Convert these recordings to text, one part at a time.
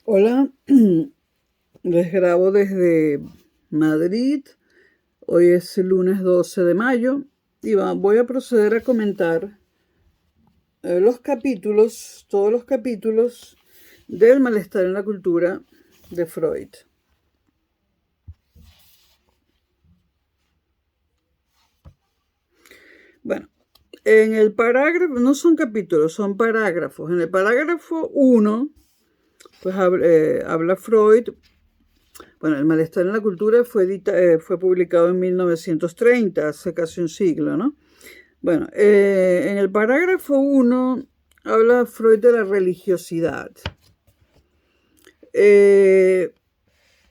Hola, les grabo desde Madrid. Hoy es el lunes 12 de mayo y voy a proceder a comentar todos los capítulos del malestar en la cultura de Freud. Bueno, en el parágrafo, no son capítulos, son parágrafos. En el parágrafo 1, pues habla Freud. Bueno, El malestar en la cultura fue publicado en 1930, hace casi un siglo, ¿no? Bueno, en el parágrafo 1 habla Freud de la religiosidad.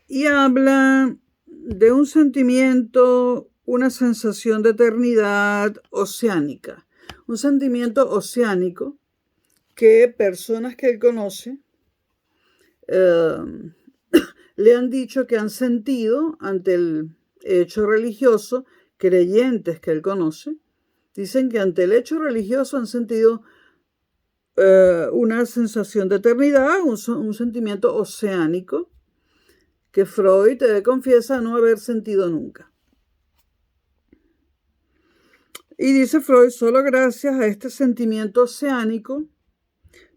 Y habla de un sentimiento, una sensación de eternidad oceánica. Un sentimiento oceánico que personas que él conoce le han dicho que han sentido ante el hecho religioso, creyentes que él conoce, dicen que ante el hecho religioso han sentido una sensación de eternidad, un sentimiento oceánico que Freud confiesa no haber sentido nunca. Y dice Freud, solo gracias a este sentimiento oceánico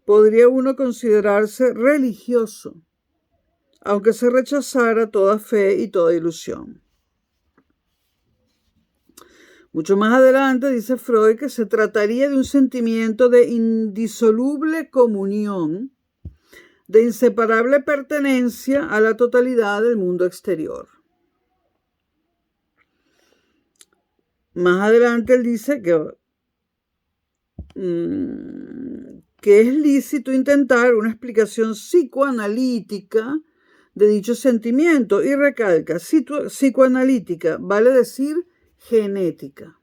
podría uno considerarse religioso, aunque se rechazara toda fe y toda ilusión. Mucho más adelante dice Freud que se trataría de un sentimiento de indisoluble comunión, de inseparable pertenencia a la totalidad del mundo exterior. Más adelante él dice que es lícito intentar una explicación psicoanalítica de dicho sentimiento y recalca, psicoanalítica vale decir genética.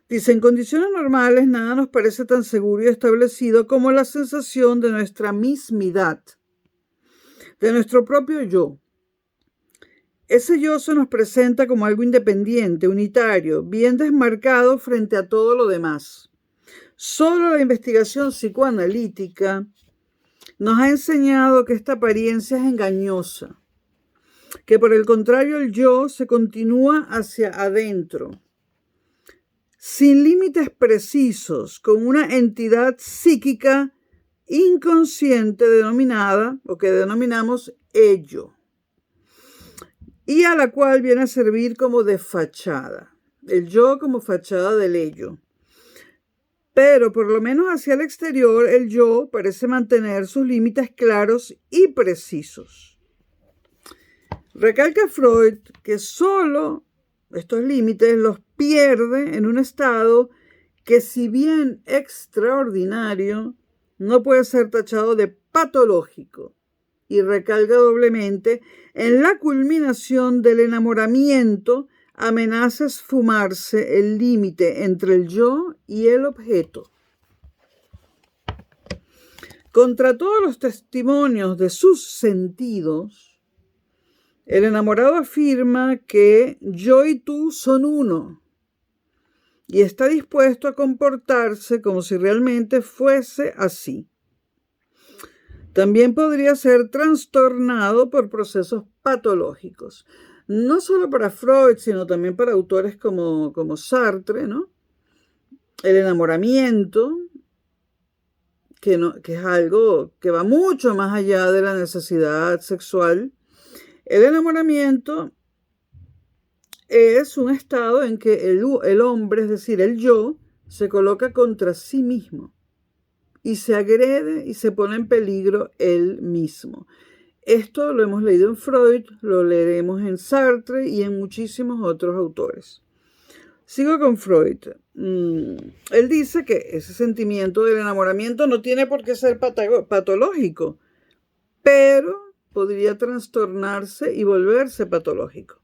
Dice, en condiciones normales nada nos parece tan seguro y establecido como la sensación de nuestra mismidad, de nuestro propio yo. Ese yo se nos presenta como algo independiente, unitario, bien desmarcado frente a todo lo demás. Solo la investigación psicoanalítica nos ha enseñado que esta apariencia es engañosa, que por el contrario el yo se continúa hacia adentro, sin límites precisos, con una entidad psíquica inconsciente denominada, o que denominamos ello, y a la cual viene a servir como de fachada, el yo como fachada del ello. Pero por lo menos hacia el exterior, el yo parece mantener sus límites claros y precisos. Recalca Freud que solo estos límites los pierde en un estado que, si bien extraordinario, no puede ser tachado de patológico, y recalca doblemente en la culminación del enamoramiento amenaza esfumarse el límite entre el yo y el objeto. Contra todos los testimonios de sus sentidos, el enamorado afirma que yo y tú son uno y está dispuesto a comportarse como si realmente fuese así. También podría ser trastornado por procesos patológicos, no solo para Freud, sino también para autores como Sartre, ¿no? El enamoramiento, que es algo que va mucho más allá de la necesidad sexual. El enamoramiento es un estado en que el hombre, es decir, el yo, se coloca contra sí mismo y se agrede y se pone en peligro él mismo. Esto lo hemos leído en Freud, lo leeremos en Sartre y en muchísimos otros autores. Sigo con Freud. Él dice que ese sentimiento del enamoramiento no tiene por qué ser patológico, pero podría trastornarse y volverse patológico.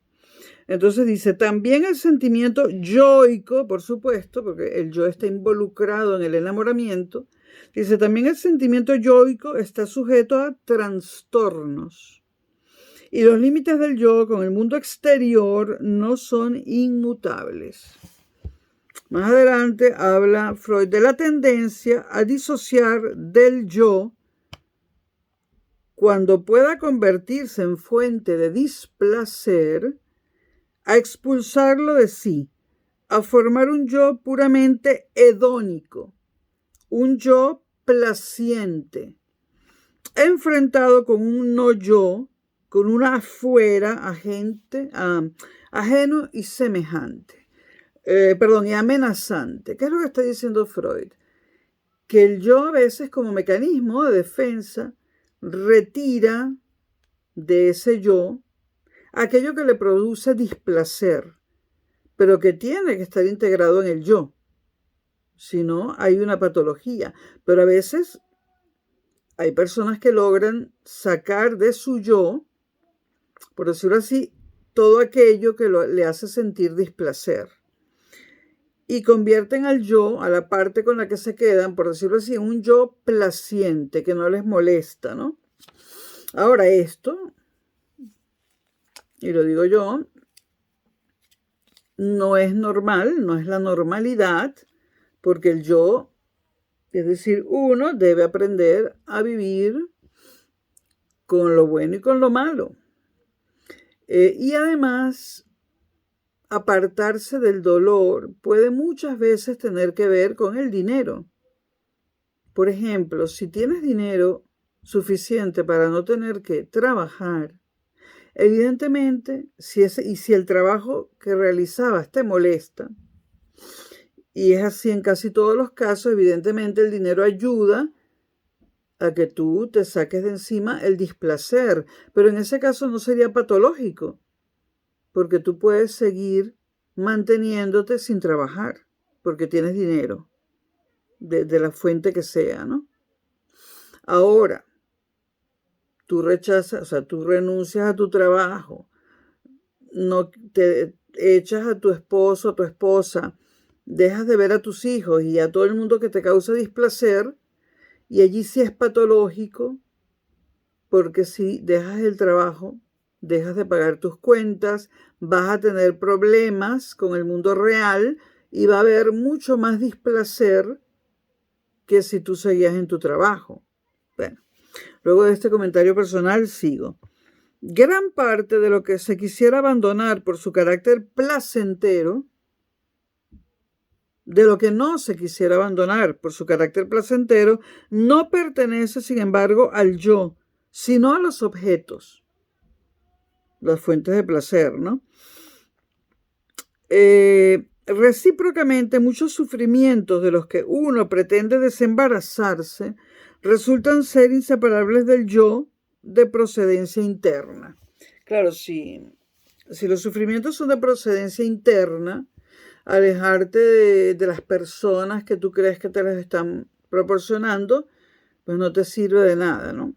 Entonces dice, también el sentimiento yoico, por supuesto, porque el yo está involucrado en el enamoramiento, dice, también el sentimiento yoico está sujeto a trastornos. Y los límites del yo con el mundo exterior no son inmutables. Más adelante habla Freud de la tendencia a disociar del yo cuando pueda convertirse en fuente de displacer, a expulsarlo de sí, a formar un yo puramente hedónico, un yo placiente, enfrentado con un no yo, con una afuera, ajeno y semejante, y amenazante. ¿Qué es lo que está diciendo Freud? Que el yo a veces como mecanismo de defensa retira de ese yo aquello que le produce displacer, pero que tiene que estar integrado en el yo. Si no, hay una patología. Pero a veces hay personas que logran sacar de su yo, por decirlo así, todo aquello que le hace sentir displacer. Y convierten al yo, a la parte con la que se quedan, por decirlo así, en un yo placiente, que no les molesta, ¿no? Ahora esto, y lo digo yo, no es normal, no es la normalidad, porque el yo, es decir, uno debe aprender a vivir con lo bueno y con lo malo. Y además, apartarse del dolor puede muchas veces tener que ver con el dinero. Por ejemplo, si tienes dinero suficiente para no tener que trabajar, evidentemente, si el trabajo que realizabas te molesta, y es así en casi todos los casos, evidentemente el dinero ayuda a que tú te saques de encima el displacer, pero en ese caso no sería patológico, porque tú puedes seguir manteniéndote sin trabajar, porque tienes dinero, de la fuente que sea, ¿no? Ahora, tú renuncias a tu trabajo, no te echas a tu esposo, a tu esposa, dejas de ver a tus hijos y a todo el mundo que te causa displacer, y allí sí es patológico, porque si dejas el trabajo, dejas de pagar tus cuentas, vas a tener problemas con el mundo real y va a haber mucho más displacer que si tú seguías en tu trabajo. Bueno, luego de este comentario personal sigo. Gran parte de lo que se quisiera abandonar por su carácter placentero, de lo que no se quisiera abandonar por su carácter placentero, no pertenece, sin embargo, al yo, sino a los objetos, las fuentes de placer, ¿no? Recíprocamente, muchos sufrimientos de los que uno pretende desembarazarse resultan ser inseparables del yo de procedencia interna. Claro, si los sufrimientos son de procedencia interna, alejarte de las personas que tú crees que te las están proporcionando, pues no te sirve de nada, ¿no?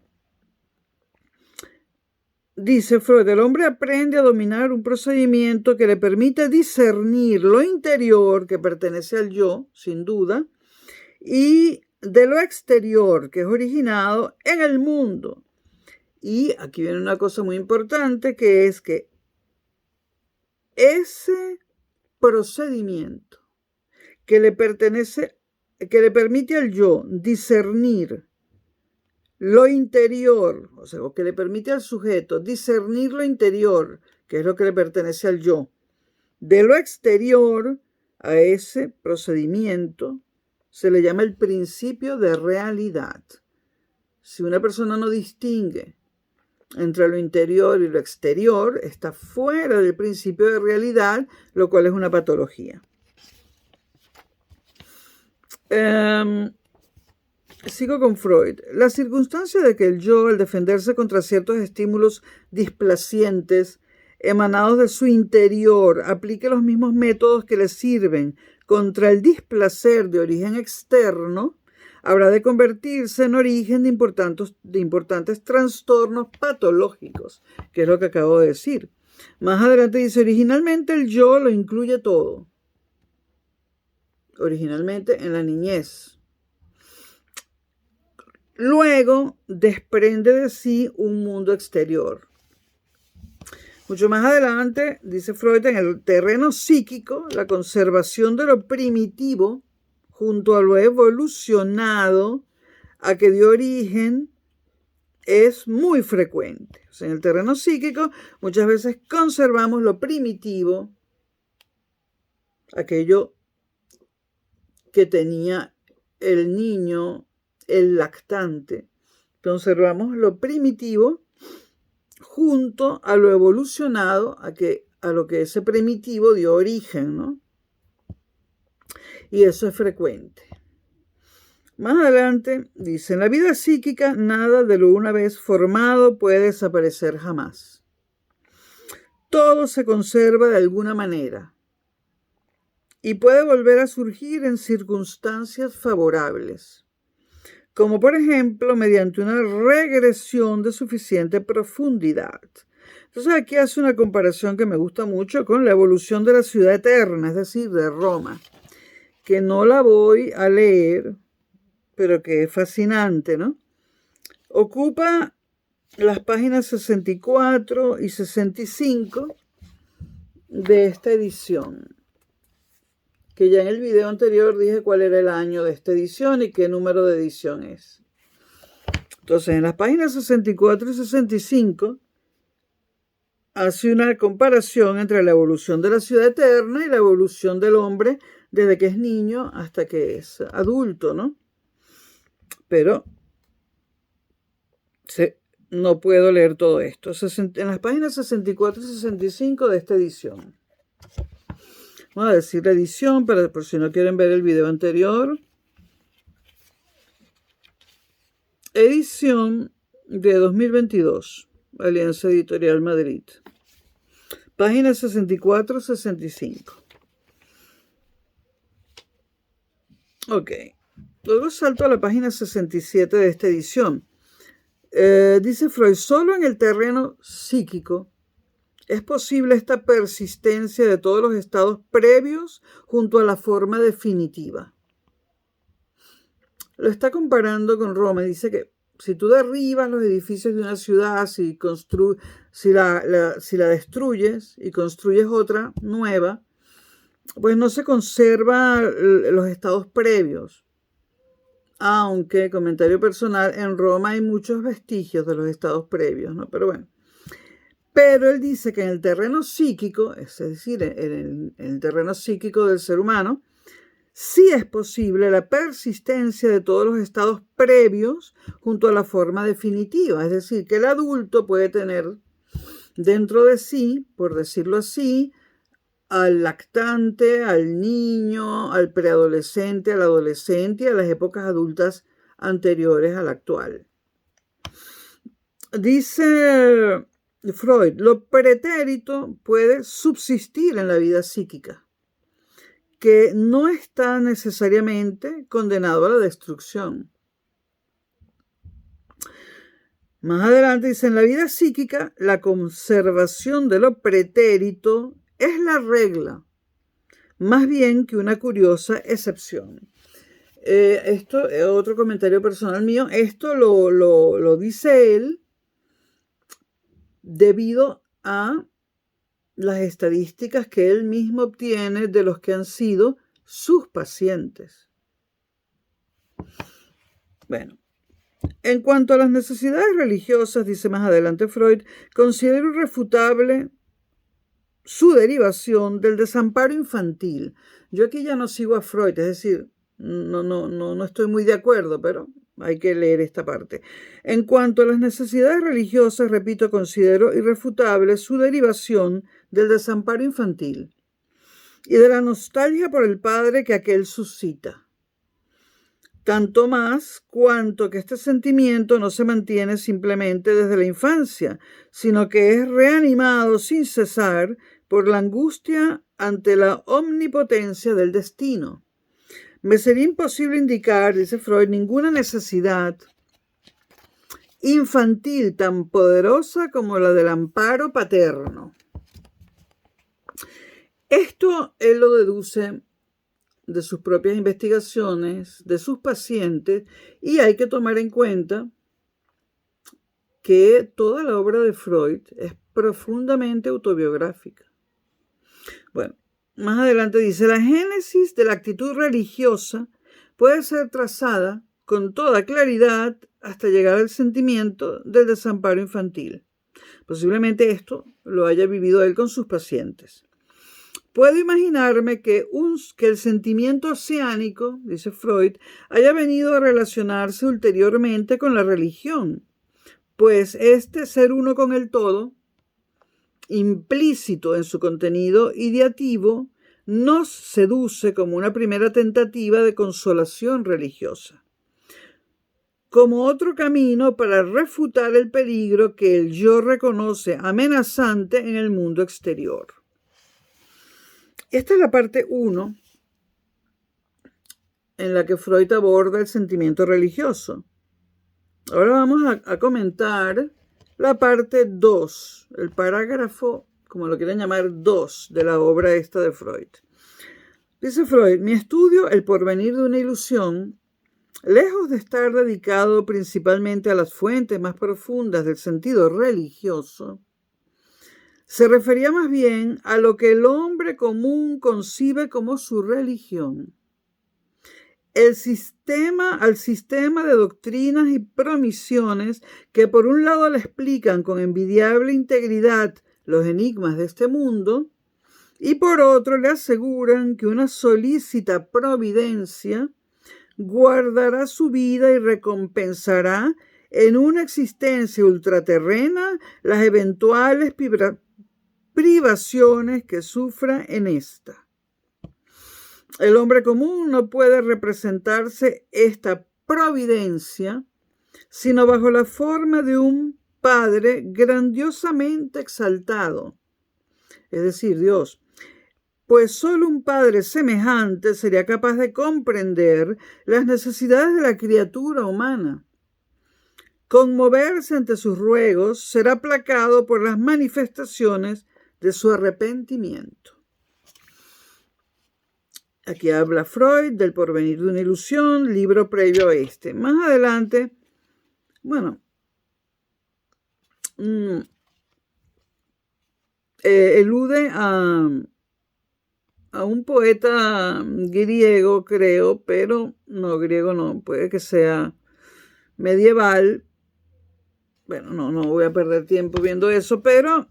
Dice Freud, el hombre aprende a dominar un procedimiento que le permite discernir lo interior, que pertenece al yo, sin duda, y de lo exterior, que es originado en el mundo. Y aquí viene una cosa muy importante, que es que ese procedimiento que le permite al yo discernir lo interior, o sea, o que le permite al sujeto discernir lo interior, que es lo que le pertenece al yo, de lo exterior, a ese procedimiento se le llama el principio de realidad. Si una persona no distingue entre lo interior y lo exterior, está fuera del principio de realidad, lo cual es una patología. Sigo con Freud. La circunstancia de que el yo, al defenderse contra ciertos estímulos displacientes emanados de su interior, aplique los mismos métodos que le sirven contra el displacer de origen externo, habrá de convertirse en origen de importantes trastornos patológicos, que es lo que acabo de decir. Más adelante dice, originalmente el yo lo incluye todo. Originalmente en la niñez. Luego desprende de sí un mundo exterior. Mucho más adelante, dice Freud, en el terreno psíquico, la conservación de lo primitivo junto a lo evolucionado a que dio origen es muy frecuente. O sea, en el terreno psíquico muchas veces conservamos lo primitivo, aquello que tenía el niño, el lactante. Conservamos lo primitivo junto a lo evolucionado, a lo que ese primitivo dio origen, ¿no? Y eso es frecuente. Más adelante dice, en la vida psíquica nada de lo una vez formado puede desaparecer jamás. Todo se conserva de alguna manera y puede volver a surgir en circunstancias favorables, como por ejemplo mediante una regresión de suficiente profundidad. Entonces aquí hace una comparación que me gusta mucho con la evolución de la ciudad eterna, es decir, de Roma, que no la voy a leer, pero que es fascinante, ¿no? Ocupa las páginas 64 y 65 de esta edición, que ya en el video anterior dije cuál era el año de esta edición y qué número de edición es. Entonces, en las páginas 64 y 65 hace una comparación entre la evolución de la ciudad eterna y la evolución del hombre desde que es niño hasta que es adulto, ¿no? Pero no puedo leer todo esto. En las páginas 64 y 65 de esta edición. Vamos a decir la edición, por si no quieren ver el video anterior. Edición de 2022, Alianza Editorial Madrid. Páginas 64 y 65. Ok. Luego salto a la página 67 de esta edición. Dice Freud, solo en el terreno psíquico es posible esta persistencia de todos los estados previos junto a la forma definitiva. Lo está comparando con Roma. Dice que si tú derribas los edificios de una ciudad, si la destruyes y construyes otra nueva, pues no se conservan los estados previos. Aunque, comentario personal, en Roma hay muchos vestigios de los estados previos, ¿no? Pero bueno. Pero él dice que en el terreno psíquico, es decir, en el terreno psíquico del ser humano, sí es posible la persistencia de todos los estados previos junto a la forma definitiva. Es decir, que el adulto puede tener dentro de sí, por decirlo así, al lactante, al niño, al preadolescente, al adolescente y a las épocas adultas anteriores a la actual. Dice Freud, lo pretérito puede subsistir en la vida psíquica, que no está necesariamente condenado a la destrucción. Más adelante dice, en la vida psíquica, la conservación de lo pretérito es la regla, más bien que una curiosa excepción. Esto es otro comentario personal mío. Esto lo dice él debido a las estadísticas que él mismo obtiene de los que han sido sus pacientes. Bueno, en cuanto a las necesidades religiosas, dice más adelante Freud, considero irrefutable su derivación del desamparo infantil. Yo aquí ya no sigo a Freud, es decir, no estoy muy de acuerdo, pero hay que leer esta parte. En cuanto a las necesidades religiosas, repito, considero irrefutable su derivación del desamparo infantil y de la nostalgia por el padre que aquel suscita. Tanto más cuanto que este sentimiento no se mantiene simplemente desde la infancia, sino que es reanimado sin cesar por la angustia ante la omnipotencia del destino. Me sería imposible indicar, dice Freud, ninguna necesidad infantil tan poderosa como la del amparo paterno. Esto él lo deduce de sus propias investigaciones, de sus pacientes, y hay que tomar en cuenta que toda la obra de Freud es profundamente autobiográfica. Bueno, más adelante dice, la génesis de la actitud religiosa puede ser trazada con toda claridad hasta llegar al sentimiento del desamparo infantil. Posiblemente esto lo haya vivido él con sus pacientes. Puedo imaginarme que el sentimiento oceánico, dice Freud, haya venido a relacionarse ulteriormente con la religión, pues este ser uno con el todo, implícito en su contenido ideativo, nos seduce como una primera tentativa de consolación religiosa, como otro camino para refutar el peligro que el yo reconoce amenazante en el mundo exterior. Esta es la parte 1 en la que Freud aborda el sentimiento religioso. Ahora vamos a comentar la parte 2, el parágrafo, como lo quieren llamar, 2 de la obra esta de Freud. Dice Freud, mi estudio, El porvenir de una ilusión, lejos de estar dedicado principalmente a las fuentes más profundas del sentido religioso, se refería más bien a lo que el hombre común concibe como su religión. Al sistema de doctrinas y promisiones que por un lado le explican con envidiable integridad los enigmas de este mundo y por otro le aseguran que una solícita providencia guardará su vida y recompensará en una existencia ultraterrena las eventuales privaciones que sufra en esta. El hombre común no puede representarse esta providencia sino bajo la forma de un Padre grandiosamente exaltado, es decir, Dios, pues solo un Padre semejante sería capaz de comprender las necesidades de la criatura humana. Conmoverse ante sus ruegos, será aplacado por las manifestaciones de su arrepentimiento. Aquí habla Freud del porvenir de una ilusión, libro previo a este. Más adelante, elude a un poeta griego, creo, pero no, griego no, puede que sea medieval. Bueno, no voy a perder tiempo viendo eso, pero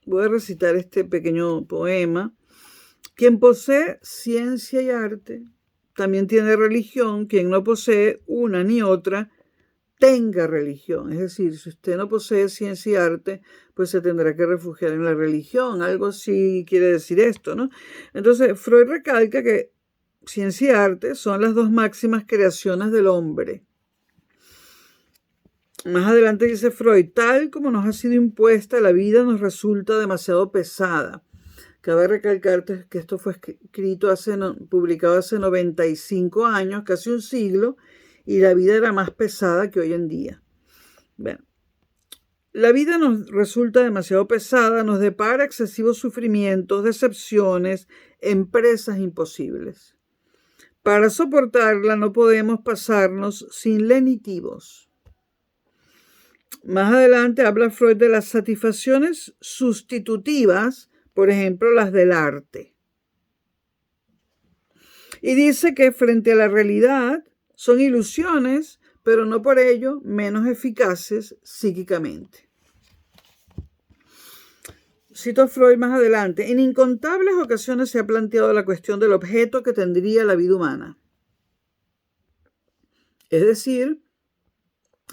voy a recitar este pequeño poema. Quien posee ciencia y arte, también tiene religión. Quien no posee una ni otra, tenga religión. Es decir, si usted no posee ciencia y arte, pues se tendrá que refugiar en la religión. Algo así quiere decir esto, ¿no? Entonces, Freud recalca que ciencia y arte son las dos máximas creaciones del hombre. Más adelante dice Freud, tal como nos ha sido impuesta, la vida nos resulta demasiado pesada. Cabe recalcar que esto fue publicado hace 95 años, casi un siglo, y la vida era más pesada que hoy en día. Bueno, la vida nos resulta demasiado pesada, nos depara excesivos sufrimientos, decepciones, empresas imposibles. Para soportarla no podemos pasarnos sin lenitivos. Más adelante habla Freud de las satisfacciones sustitutivas, por ejemplo, las del arte. Y dice que frente a la realidad son ilusiones, pero no por ello menos eficaces psíquicamente. Cito a Freud más adelante. En incontables ocasiones se ha planteado la cuestión del objeto que tendría la vida humana. Es decir,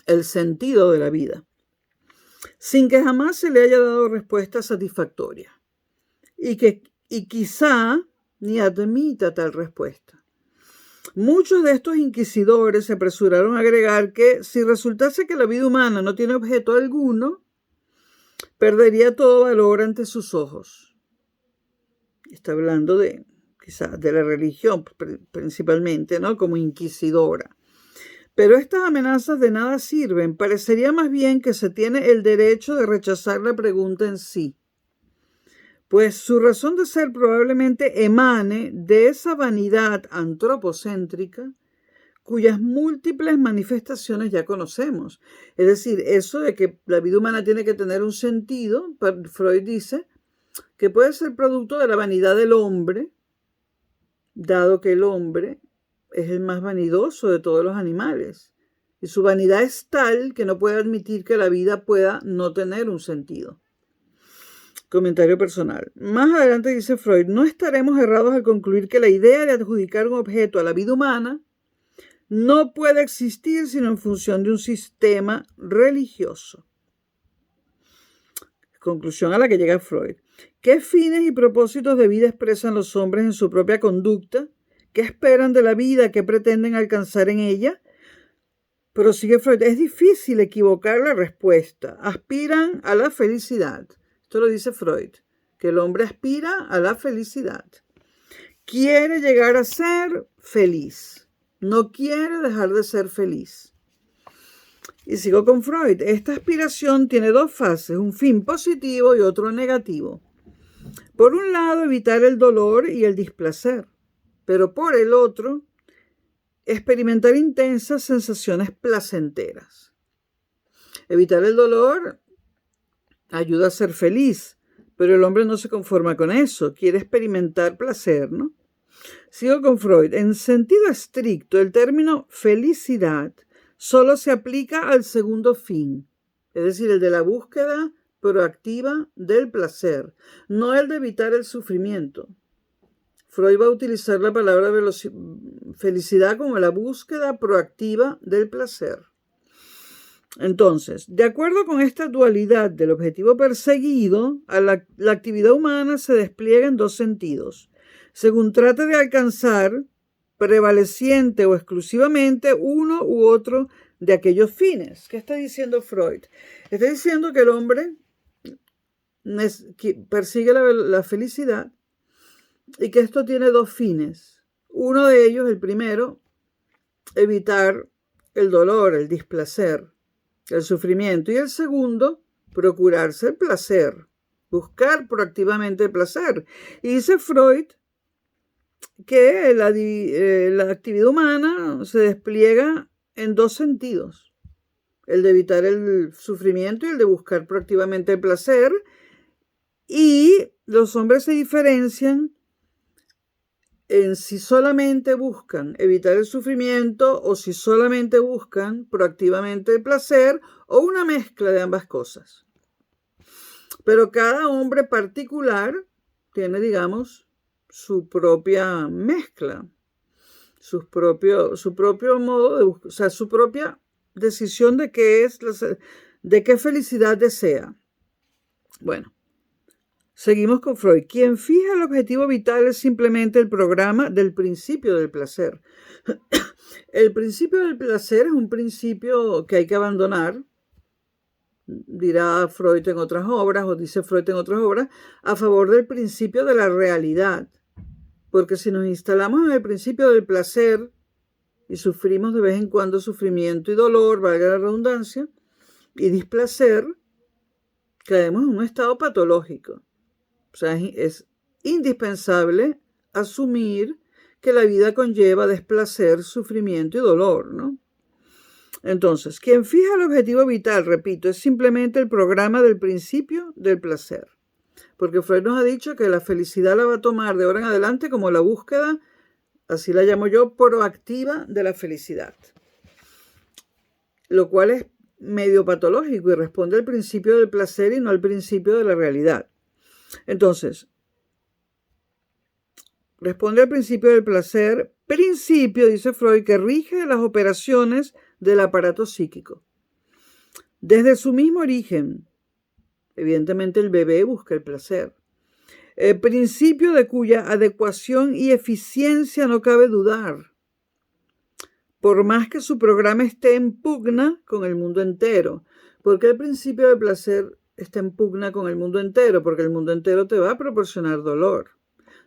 el sentido de la vida, sin que jamás se le haya dado respuesta satisfactoria. Y quizá ni admita tal respuesta. Muchos de estos inquisidores se apresuraron a agregar que si resultase que la vida humana no tiene objeto alguno, perdería todo valor ante sus ojos. Está hablando quizás de la religión principalmente, ¿no? Como inquisidora. Pero estas amenazas de nada sirven. Parecería más bien que se tiene el derecho de rechazar la pregunta en sí, pues su razón de ser probablemente emane de esa vanidad antropocéntrica cuyas múltiples manifestaciones ya conocemos. Es decir, eso de que la vida humana tiene que tener un sentido, Freud dice que puede ser producto de la vanidad del hombre, dado que el hombre es el más vanidoso de todos los animales. Y su vanidad es tal que no puede admitir que la vida pueda no tener un sentido. Comentario personal. Más adelante dice Freud, no estaremos errados al concluir que la idea de adjudicar un objeto a la vida humana no puede existir sino en función de un sistema religioso. Conclusión a la que llega Freud. ¿Qué fines y propósitos de vida expresan los hombres en su propia conducta? ¿Qué esperan de la vida? ¿Qué pretenden alcanzar en ella? Prosigue Freud. Es difícil equivocar la respuesta. Aspiran a la felicidad. Esto lo dice Freud, que el hombre aspira a la felicidad. Quiere llegar a ser feliz. No quiere dejar de ser feliz. Y sigo con Freud. Esta aspiración tiene dos fases, un fin positivo y otro negativo. Por un lado, evitar el dolor y el displacer, pero por el otro, experimentar intensas sensaciones placenteras. Evitar el dolor ayuda a ser feliz, pero el hombre no se conforma con eso, quiere experimentar placer, ¿no? Sigo con Freud. En sentido estricto, el término felicidad solo se aplica al segundo fin, es decir, el de la búsqueda proactiva del placer, no el de evitar el sufrimiento. Freud va a utilizar la palabra felicidad como la búsqueda proactiva del placer. Entonces, de acuerdo con esta dualidad del objetivo perseguido, la actividad humana se despliega en dos sentidos. Según trate de alcanzar prevaleciente o exclusivamente uno u otro de aquellos fines. ¿Qué está diciendo Freud? Está diciendo que el hombre persigue la felicidad y que esto tiene dos fines. Uno de ellos, el primero, evitar el dolor, el displacer, el sufrimiento. Y el segundo, procurarse el placer, buscar proactivamente el placer. Y dice Freud que la actividad humana se despliega en dos sentidos, el de evitar el sufrimiento y el de buscar proactivamente el placer, y los hombres se diferencian en si solamente buscan evitar el sufrimiento o si solamente buscan proactivamente el placer o una mezcla de ambas cosas. Pero cada hombre particular tiene, digamos, su propia mezcla, su propio modo de buscar, o sea, su propia decisión de qué felicidad desea. Bueno, seguimos con Freud. Quien fija el objetivo vital es simplemente el programa del principio del placer. El principio del placer es un principio que hay que abandonar, dirá Freud en otras obras, o dice Freud en otras obras, a favor del principio de la realidad. Porque si nos instalamos en el principio del placer y sufrimos de vez en cuando sufrimiento y dolor, valga la redundancia, y displacer, caemos en un estado patológico. O sea, es indispensable asumir que la vida conlleva desplacer, sufrimiento y dolor, ¿no? Entonces, quien fija el objetivo vital, repito, es simplemente el programa del principio del placer. Porque Freud nos ha dicho que la felicidad la va a tomar de ahora en adelante como la búsqueda, así la llamo yo, proactiva de la felicidad. Lo cual es medio patológico y responde al principio del placer y no al principio de la realidad. Entonces, responde al principio del placer, principio, dice Freud, que rige las operaciones del aparato psíquico. Desde su mismo origen, evidentemente el bebé busca el placer. El principio de cuya adecuación y eficiencia no cabe dudar, por más que su programa esté en pugna con el mundo entero. Porque el principio del placer está en pugna con el mundo entero, porque el mundo entero te va a proporcionar dolor.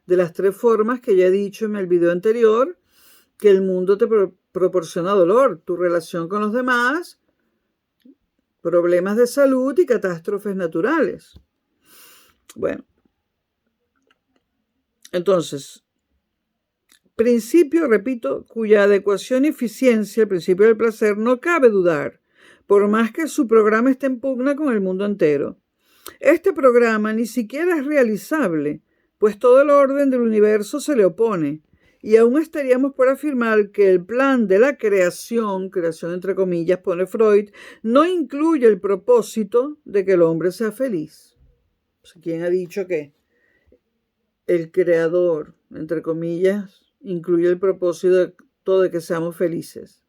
De las tres formas que ya he dicho en el video anterior, que el mundo te proporciona dolor, tu relación con los demás, problemas de salud y catástrofes naturales. Bueno, entonces, principio, repito, cuya adecuación y eficiencia, el principio del placer, no cabe dudar, por más que su programa esté en pugna con el mundo entero. Este programa ni siquiera es realizable, pues todo el orden del universo se le opone, Y aún estaríamos por afirmar que el plan de la creación entre comillas, pone Freud, no incluye el propósito de que el hombre sea feliz. ¿Quién ha dicho que el creador, entre comillas, incluye el propósito de que seamos felices?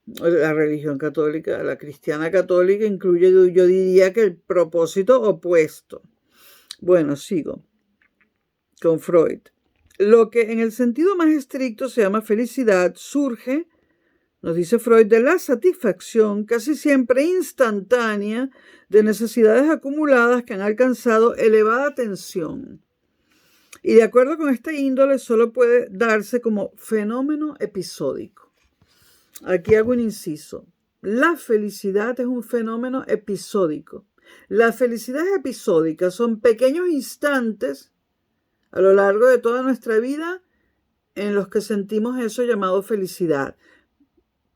La religión católica, la cristiana católica, incluye, yo diría que el propósito opuesto. Bueno, sigo con Freud. Lo que en el sentido más estricto se llama felicidad surge, nos dice Freud, de la satisfacción casi siempre instantánea de necesidades acumuladas que han alcanzado elevada tensión. Y de acuerdo con esta índole solo puede darse como fenómeno episódico. Aquí hago un inciso. La felicidad es un fenómeno episódico. Las felicidades episódicas son pequeños instantes a lo largo de toda nuestra vida en los que sentimos eso llamado felicidad.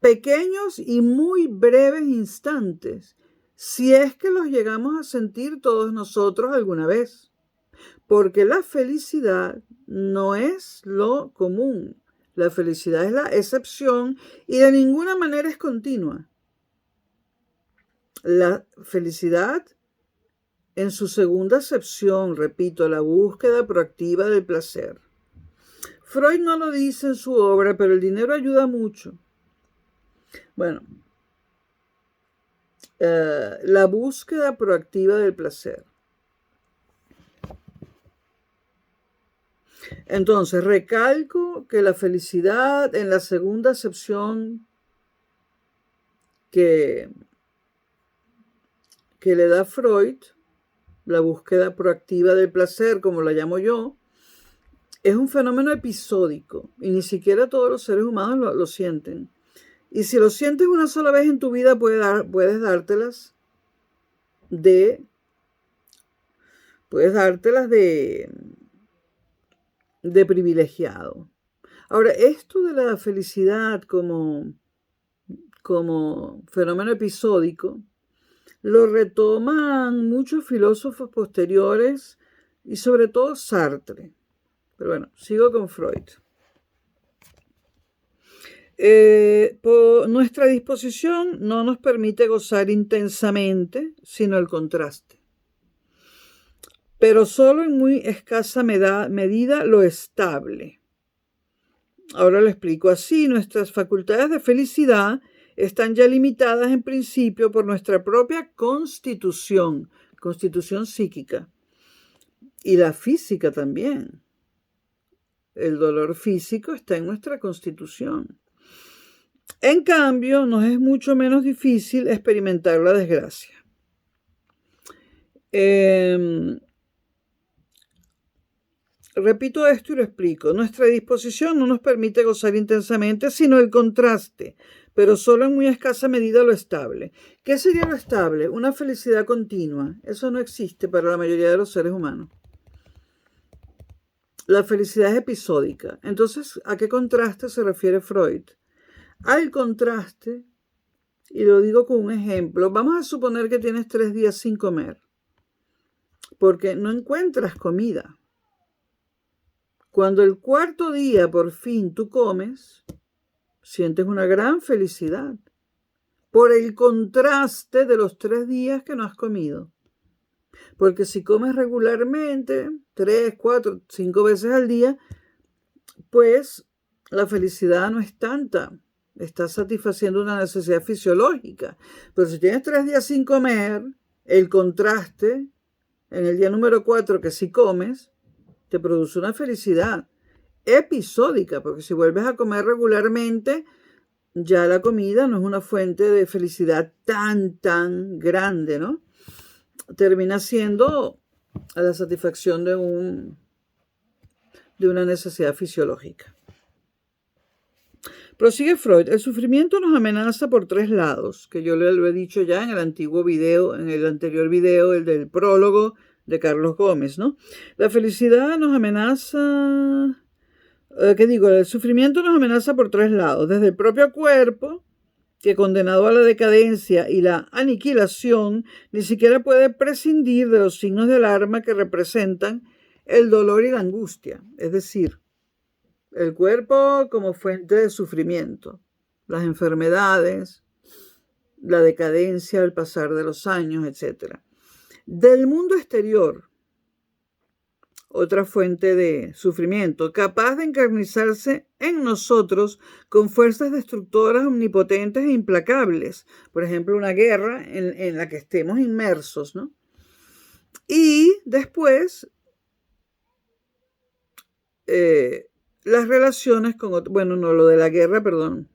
Pequeños y muy breves instantes, si es que los llegamos a sentir todos nosotros alguna vez. Porque la felicidad no es lo común. La felicidad es la excepción y de ninguna manera es continua. La felicidad, en su segunda acepción, repito, la búsqueda proactiva del placer. Freud no lo dice en su obra, pero el dinero ayuda mucho. Bueno, la búsqueda proactiva del placer. Entonces, recalco que la felicidad en la segunda acepción que le da Freud, la búsqueda proactiva del placer, como la llamo yo, es un fenómeno episódico y ni siquiera todos los seres humanos lo sienten. Y si lo sientes una sola vez en tu vida, puedes dártelas de privilegiado. Ahora, esto de la felicidad como fenómeno episódico, lo retoman muchos filósofos posteriores y sobre todo Sartre. Pero bueno, sigo con Freud. Nuestra disposición no nos permite gozar intensamente, sino el contraste. Pero solo en muy escasa medida lo estable. Ahora lo explico así. Nuestras facultades de felicidad están ya limitadas en principio por nuestra propia constitución psíquica y la física también. El dolor físico está en nuestra constitución. En cambio, nos es mucho menos difícil experimentar la desgracia. Repito esto y lo explico. Nuestra disposición no nos permite gozar intensamente, sino el contraste, pero solo en muy escasa medida lo estable. ¿Qué sería lo estable? Una felicidad continua. Eso no existe para la mayoría de los seres humanos. La felicidad es episódica. Entonces, ¿a qué contraste se refiere Freud? Al contraste, y lo digo con un ejemplo, vamos a suponer que tienes 3 días sin comer, porque no encuentras comida. Cuando el 4.º día por fin tú comes, sientes una gran felicidad por el contraste de los 3 días que no has comido. Porque si comes regularmente, 3, 4, 5 veces al día, pues la felicidad no es tanta. Estás satisfaciendo una necesidad fisiológica. Pero si tienes 3 días sin comer, el contraste, en el día número 4 que sí comes, te produce una felicidad episódica, porque si vuelves a comer regularmente, ya la comida no es una fuente de felicidad tan grande, ¿no? Termina siendo a la satisfacción de una necesidad fisiológica. Prosigue Freud. El sufrimiento nos amenaza por 3 lados, que yo lo he dicho ya en el anterior video, el del prólogo de Carlos Gómez, ¿no? La felicidad nos amenaza, el sufrimiento nos amenaza por 3 lados, desde el propio cuerpo, que condenado a la decadencia y la aniquilación, ni siquiera puede prescindir de los signos de alarma que representan el dolor y la angustia. Es decir, El cuerpo como fuente de sufrimiento, las enfermedades, la decadencia al pasar de los años, etc. Del mundo exterior, otra fuente de sufrimiento, capaz de encarnizarse en nosotros con fuerzas destructoras omnipotentes e implacables. Por ejemplo, una guerra en la que estemos inmersos, ¿no? Y después, las relaciones con otros, bueno, no, lo de la guerra, perdón,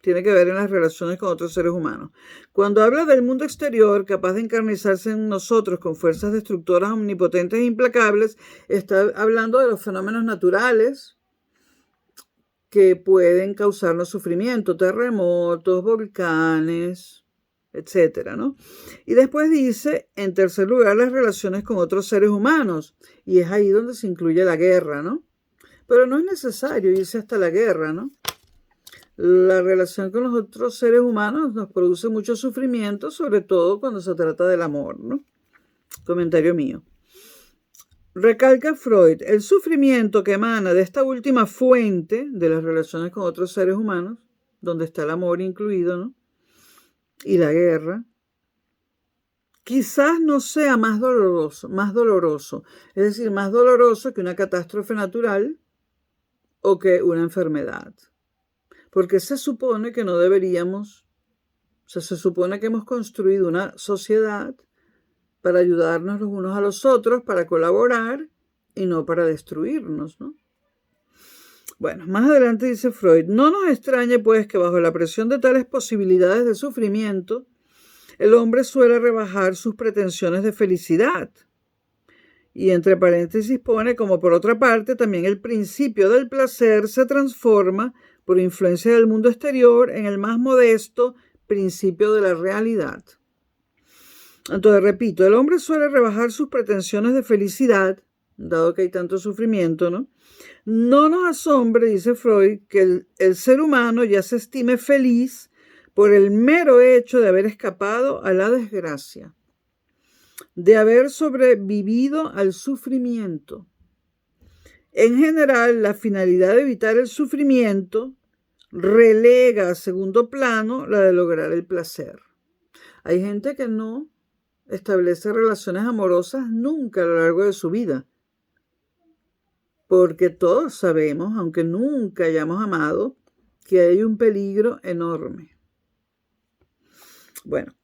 tiene que ver en las relaciones con otros seres humanos. Cuando habla del mundo exterior, capaz de encarnizarse en nosotros con fuerzas destructoras omnipotentes e implacables, está hablando de los fenómenos naturales que pueden causarnos sufrimiento, terremotos, volcanes, etcétera, ¿no? Y después dice, en tercer lugar, las relaciones con otros seres humanos, y es ahí donde se incluye la guerra, ¿no? Pero no es necesario irse hasta la guerra, ¿no? La relación con los otros seres humanos nos produce mucho sufrimiento, sobre todo cuando se trata del amor, ¿no? Comentario mío. Recalca Freud, el sufrimiento que emana de esta última fuente de las relaciones con otros seres humanos, donde está el amor incluido, ¿no? Y la guerra, quizás no sea más doloroso, es decir, más doloroso que una catástrofe natural o que una enfermedad. Porque se supone que no deberíamos, o sea, se supone que hemos construido una sociedad para ayudarnos los unos a los otros, para colaborar y no para destruirnos, ¿no? Bueno, más adelante dice Freud, no nos extrañe pues que bajo la presión de tales posibilidades de sufrimiento, el hombre suele rebajar sus pretensiones de felicidad. Y entre paréntesis pone como por otra parte también el principio del placer se transforma por influencia del mundo exterior en el más modesto principio de la realidad. Entonces, repito, el hombre suele rebajar sus pretensiones de felicidad, dado que hay tanto sufrimiento, ¿no? No nos asombre, dice Freud, que el ser humano ya se estime feliz por el mero hecho de haber escapado a la desgracia, de haber sobrevivido al sufrimiento. En general, la finalidad de evitar el sufrimiento relega a segundo plano la de lograr el placer. Hay gente que no establece relaciones amorosas nunca a lo largo de su vida, porque todos sabemos, aunque nunca hayamos amado, que hay un peligro enorme. Bueno,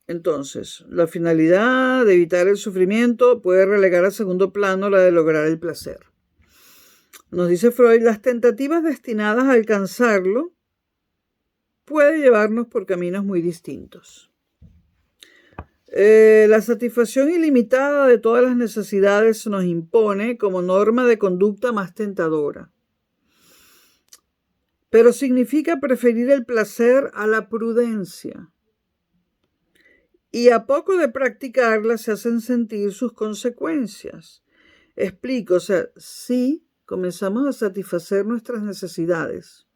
entonces, la finalidad de evitar el sufrimiento puede relegar a segundo plano la de lograr el placer. Nos dice Freud, las tentativas destinadas a alcanzarlo pueden llevarnos por caminos muy distintos. La satisfacción ilimitada de todas las necesidades nos impone como norma de conducta más tentadora. Pero significa preferir el placer a la prudencia. Y a poco de practicarla se hacen sentir sus consecuencias. Explico, o sea, si comenzamos a satisfacer nuestras necesidades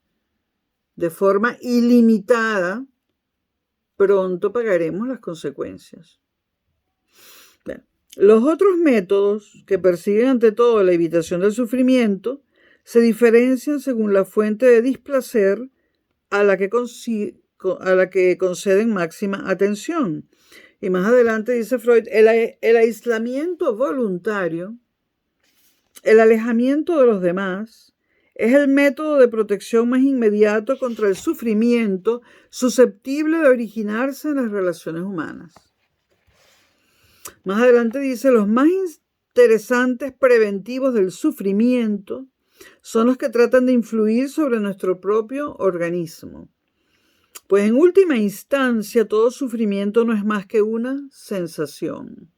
de forma ilimitada, pronto pagaremos las consecuencias. Bueno, los otros métodos que persiguen ante todo la evitación del sufrimiento se diferencian según la fuente de displacer a la que conceden máxima atención. Y más adelante dice Freud, el aislamiento voluntario, el alejamiento de los demás, es el método de protección más inmediato contra el sufrimiento susceptible de originarse en las relaciones humanas. Más adelante dice, los más interesantes preventivos del sufrimiento son los que tratan de influir sobre nuestro propio organismo. Pues en última instancia, todo sufrimiento no es más que una sensación.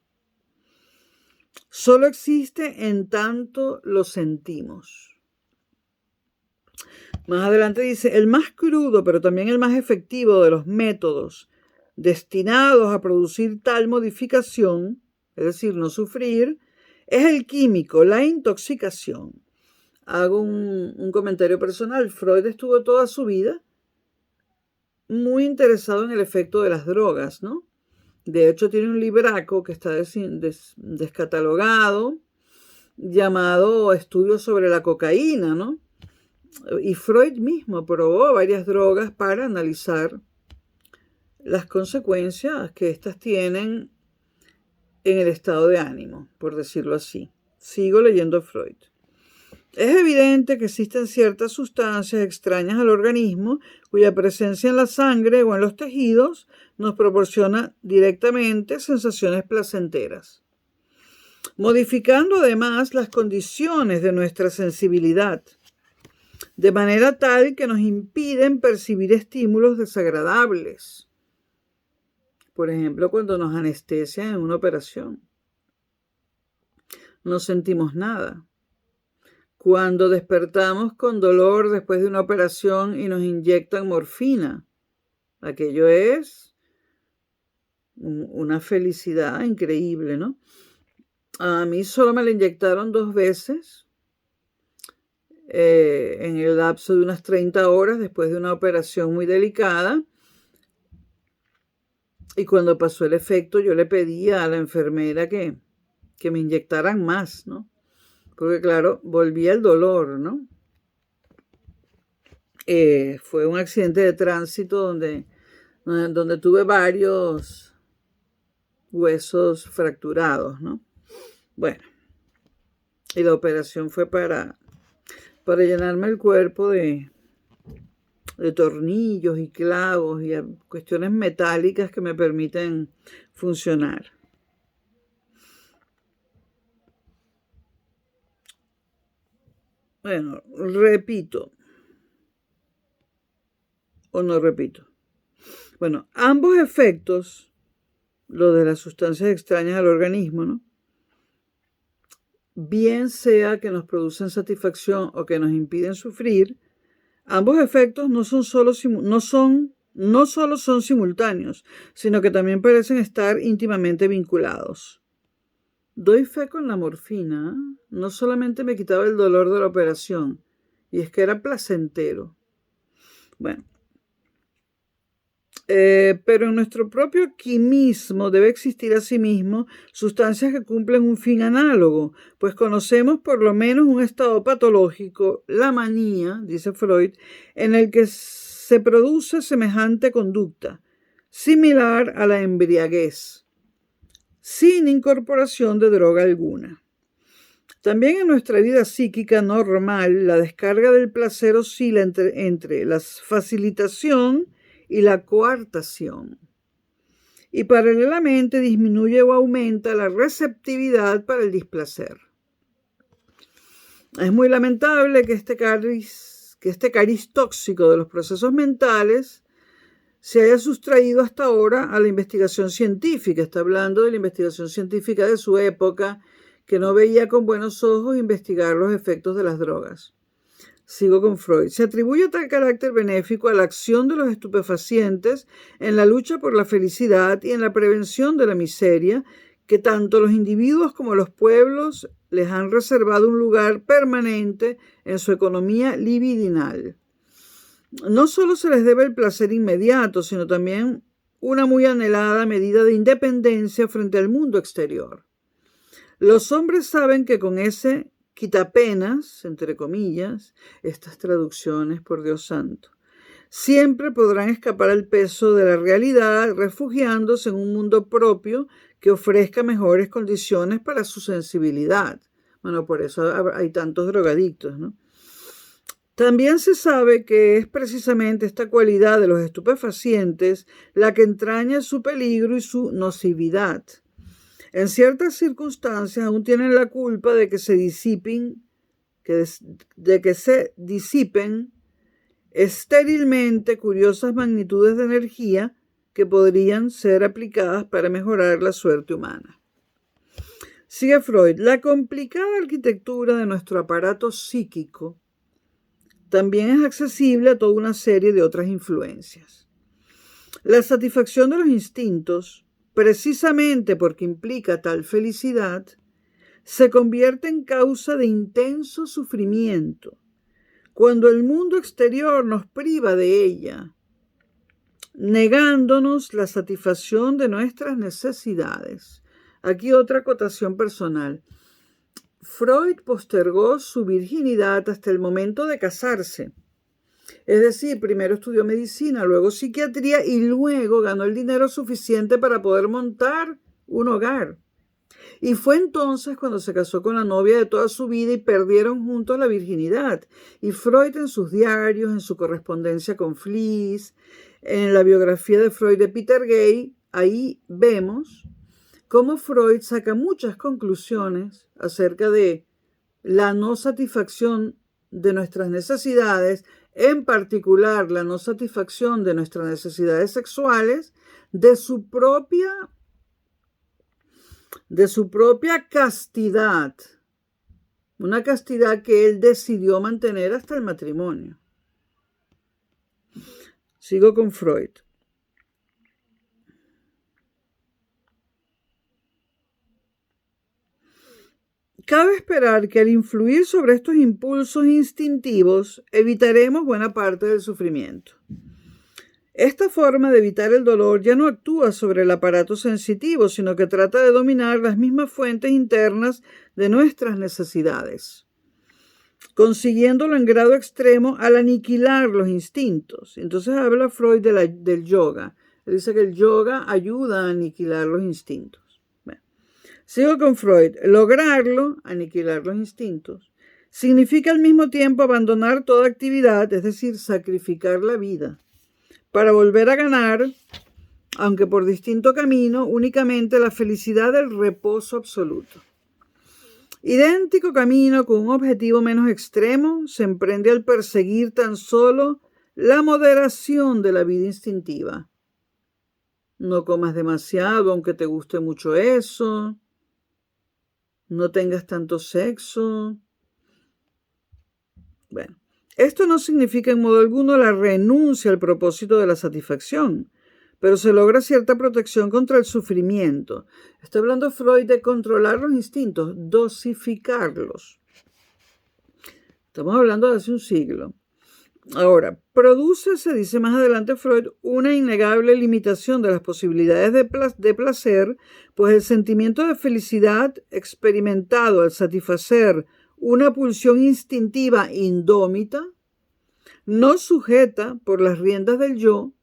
Solo existe en tanto lo sentimos. Más adelante dice, el más crudo, pero también el más efectivo de los métodos destinados a producir tal modificación, es decir, no sufrir, es el químico, la intoxicación. Hago un comentario personal. Freud estuvo toda su vida muy interesado en el efecto de las drogas, ¿no? De hecho, tiene un libraco que está descatalogado llamado Estudio sobre la cocaína, ¿no? Y Freud mismo probó varias drogas para analizar las consecuencias que éstas tienen en el estado de ánimo, por decirlo así. Sigo leyendo Freud. Es evidente que existen ciertas sustancias extrañas al organismo cuya presencia en la sangre o en los tejidos nos proporciona directamente sensaciones placenteras, modificando además las condiciones de nuestra sensibilidad, de manera tal que nos impiden percibir estímulos desagradables. Por ejemplo, cuando nos anestesian en una operación, no sentimos nada. Cuando despertamos con dolor después de una operación y nos inyectan morfina, aquello es una felicidad increíble, ¿no? A mí solo me la inyectaron 2 veces en el lapso de unas 30 horas después de una operación muy delicada. Y cuando pasó el efecto, yo le pedí a la enfermera que me inyectaran más, ¿no? Porque claro, volvía el dolor, ¿no? Fue un accidente de tránsito donde tuve varios huesos fracturados, ¿no? Bueno, y la operación fue para llenarme el cuerpo de tornillos y clavos y cuestiones metálicas que me permiten funcionar. Bueno, repito o no repito. Bueno, ambos efectos, lo de las sustancias extrañas al organismo, ¿no? Bien sea que nos producen satisfacción o que nos impiden sufrir, ambos efectos no solo son simultáneos, sino que también parecen estar íntimamente vinculados. Doy fe con la morfina. No solamente me quitaba el dolor de la operación, y es que era placentero. Bueno, pero en nuestro propio quimismo debe existir asimismo sustancias que cumplen un fin análogo, pues conocemos por lo menos un estado patológico, la manía, dice Freud, en el que se produce semejante conducta, similar a la embriaguez, sin incorporación de droga alguna. También en nuestra vida psíquica normal, la descarga del placer oscila entre la facilitación y la coartación. Y paralelamente disminuye o aumenta la receptividad para el displacer. Es muy lamentable que este cariz tóxico de los procesos mentales se haya sustraído hasta ahora a la investigación científica. Está hablando de la investigación científica de su época, que no veía con buenos ojos investigar los efectos de las drogas. Sigo con Freud. Se atribuye tal carácter benéfico a la acción de los estupefacientes en la lucha por la felicidad y en la prevención de la miseria, que tanto los individuos como los pueblos les han reservado un lugar permanente en su economía libidinal. No solo se les debe el placer inmediato, sino también una muy anhelada medida de independencia frente al mundo exterior. Los hombres saben que con ese quitapenas, entre comillas, estas traducciones, por Dios santo, siempre podrán escapar al peso de la realidad, refugiándose en un mundo propio que ofrezca mejores condiciones para su sensibilidad. Bueno, por eso hay tantos drogadictos, ¿no? También se sabe que es precisamente esta cualidad de los estupefacientes la que entraña su peligro y su nocividad. En ciertas circunstancias aún tienen la culpa de que se disipen estérilmente curiosas magnitudes de energía que podrían ser aplicadas para mejorar la suerte humana. Sigue Freud. La complicada arquitectura de nuestro aparato psíquico también es accesible a toda una serie de otras influencias. La satisfacción de los instintos, precisamente porque implica tal felicidad, se convierte en causa de intenso sufrimiento cuando el mundo exterior nos priva de ella, negándonos la satisfacción de nuestras necesidades. Aquí otra acotación personal. Freud postergó su virginidad hasta el momento de casarse. Es decir, primero estudió medicina, luego psiquiatría y luego ganó el dinero suficiente para poder montar un hogar. Y fue entonces cuando se casó con la novia de toda su vida y perdieron juntos la virginidad. Y Freud en sus diarios, en su correspondencia con Fliess, en la biografía de Freud de Peter Gay, ahí vemos cómo Freud saca muchas conclusiones acerca de la no satisfacción de nuestras necesidades, en particular la no satisfacción de nuestras necesidades sexuales, de su propia castidad, una castidad que él decidió mantener hasta el matrimonio. Sigo con Freud. Cabe esperar que al influir sobre estos impulsos instintivos evitaremos buena parte del sufrimiento. Esta forma de evitar el dolor ya no actúa sobre el aparato sensitivo, sino que trata de dominar las mismas fuentes internas de nuestras necesidades, consiguiéndolo en grado extremo al aniquilar los instintos. Entonces habla Freud del yoga. Él dice que el yoga ayuda a aniquilar los instintos. Sigo con Freud. Lograrlo, aniquilar los instintos, significa al mismo tiempo abandonar toda actividad, es decir, sacrificar la vida, para volver a ganar, aunque por distinto camino, únicamente la felicidad del reposo absoluto. Idéntico camino con un objetivo menos extremo se emprende al perseguir tan solo la moderación de la vida instintiva. No comas demasiado, aunque te guste mucho eso. No tengas tanto sexo. Bueno, esto no significa en modo alguno la renuncia al propósito de la satisfacción, pero se logra cierta protección contra el sufrimiento. Está hablando Freud de controlar los instintos, dosificarlos. Estamos hablando de hace un siglo. Ahora, produce, se dice más adelante Freud, una innegable limitación de las posibilidades de placer, pues el sentimiento de felicidad experimentado al satisfacer una pulsión instintiva indómita, no sujeta por las riendas del yo,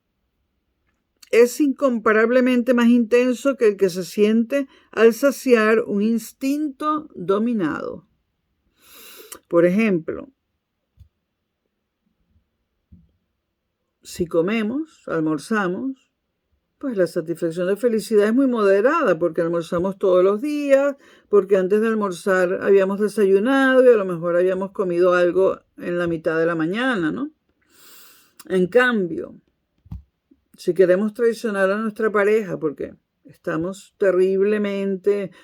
es incomparablemente más intenso que el que se siente al saciar un instinto dominado. Por ejemplo, si comemos, almorzamos, pues la satisfacción de felicidad es muy moderada porque almorzamos todos los días, porque antes de almorzar habíamos desayunado y a lo mejor habíamos comido algo en la mitad de la mañana, ¿no? En cambio, si queremos traicionar a nuestra pareja porque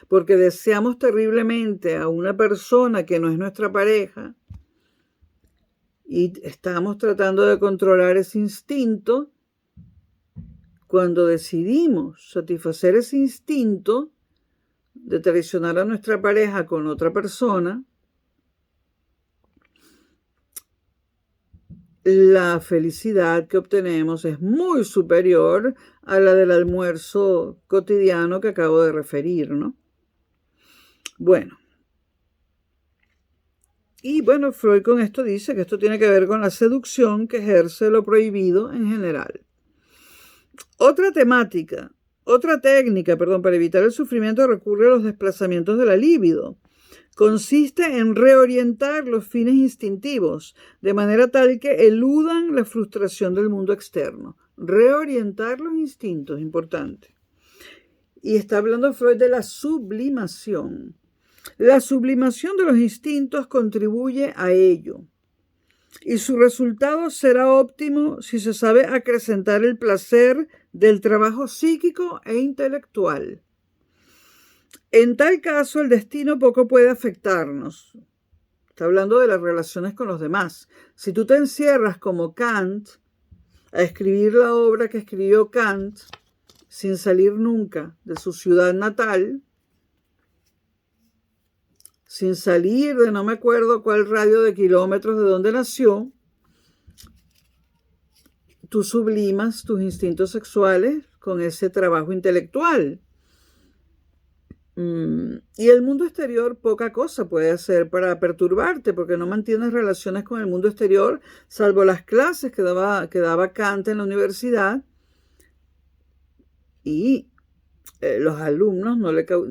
porque deseamos terriblemente a una persona que no es nuestra pareja, y estamos tratando de controlar ese instinto, cuando decidimos satisfacer ese instinto de traicionar a nuestra pareja con otra persona, la felicidad que obtenemos es muy superior a la del almuerzo cotidiano que acabo de referir, ¿no? Bueno. Y bueno, Freud con esto dice que esto tiene que ver con la seducción que ejerce lo prohibido en general. Otra técnica, para evitar el sufrimiento recurre a los desplazamientos de la libido. Consiste en reorientar los fines instintivos, de manera tal que eludan la frustración del mundo externo. Reorientar los instintos, importante. Y está hablando Freud de la sublimación. La sublimación de los instintos contribuye a ello, y su resultado será óptimo si se sabe acrecentar el placer del trabajo psíquico e intelectual. En tal caso, el destino poco puede afectarnos. Está hablando de las relaciones con los demás. Si tú te encierras como Kant a escribir la obra que escribió Kant sin salir nunca de su ciudad natal, sin salir de no me acuerdo cuál radio de kilómetros de donde nació, tú sublimas tus instintos sexuales con ese trabajo intelectual. Y el mundo exterior poca cosa puede hacer para perturbarte, porque no mantienes relaciones con el mundo exterior, salvo las clases que daba Kant en la universidad, y los alumnos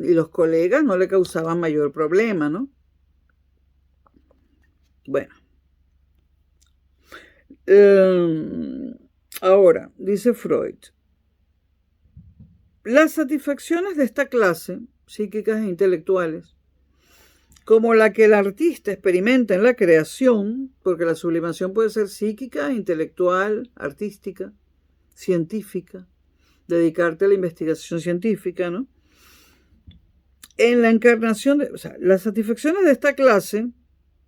y los colegas no le causaban mayor problema, ¿no? Bueno. Ahora, dice Freud, las satisfacciones de esta clase, psíquicas e intelectuales, como la que el artista experimenta en la creación, porque la sublimación puede ser psíquica, intelectual, artística, científica, dedicarte a la investigación científica, ¿no? En la encarnación las satisfacciones de esta clase,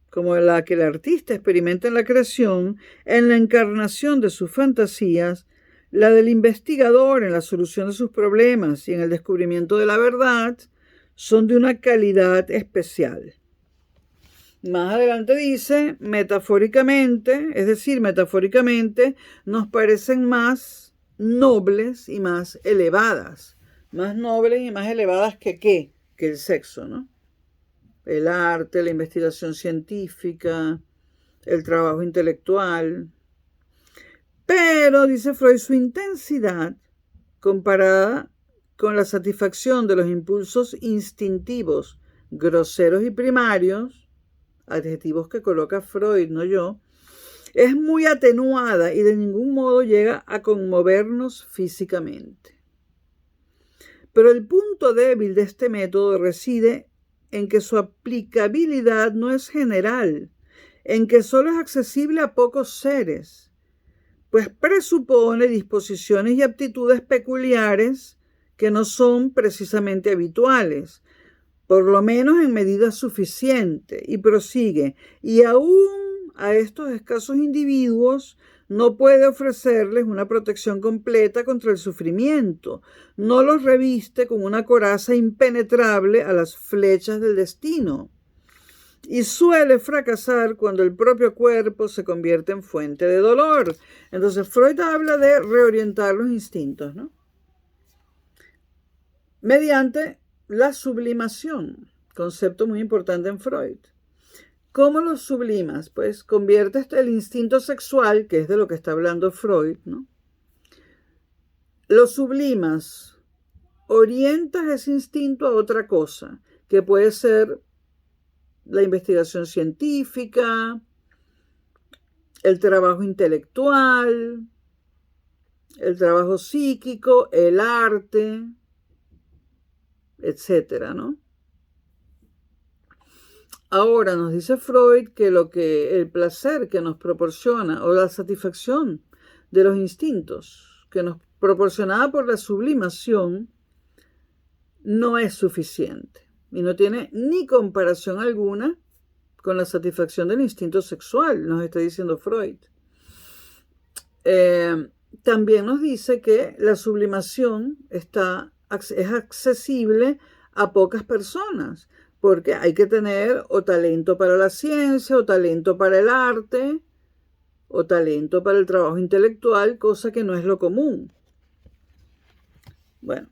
como la que el artista experimenta en la creación, en la encarnación de sus fantasías, la del investigador en la solución de sus problemas y en el descubrimiento de la verdad, son de una calidad especial. Más adelante dice, metafóricamente, es decir, metafóricamente, nos parecen más nobles y más elevadas. Más nobles y más elevadas que ¿qué? Que el sexo, ¿no? El arte, la investigación científica, el trabajo intelectual. Pero, dice Freud, su intensidad, comparada con la satisfacción de los impulsos instintivos, groseros y primarios, adjetivos que coloca Freud, no yo, es muy atenuada y de ningún modo llega a conmovernos físicamente. Pero el punto débil de este método reside en que su aplicabilidad no es general, en que solo es accesible a pocos seres, pues presupone disposiciones y aptitudes peculiares que no son precisamente habituales, por lo menos en medida suficiente, y prosigue, y aún a estos escasos individuos no puede ofrecerles una protección completa contra el sufrimiento, no los reviste con una coraza impenetrable a las flechas del destino, y suele fracasar cuando el propio cuerpo se convierte en fuente de dolor. Entonces Freud habla de reorientar los instintos, ¿no? Mediante la sublimación, concepto muy importante en Freud. ¿Cómo lo sublimas? Pues conviertes el instinto sexual, que es de lo que está hablando Freud, ¿no? Lo sublimas, orientas ese instinto a otra cosa, que puede ser la investigación científica, el trabajo intelectual, el trabajo psíquico, el arte, etcétera, ¿no? Ahora nos dice Freud que el placer que nos proporciona o la satisfacción de los instintos que nos proporcionada por la sublimación no es suficiente y no tiene ni comparación alguna con la satisfacción del instinto sexual, nos está diciendo Freud. También nos dice que la sublimación es accesible a pocas personas, porque hay que tener o talento para la ciencia, o talento para el arte, o talento para el trabajo intelectual, cosa que no es lo común. Bueno,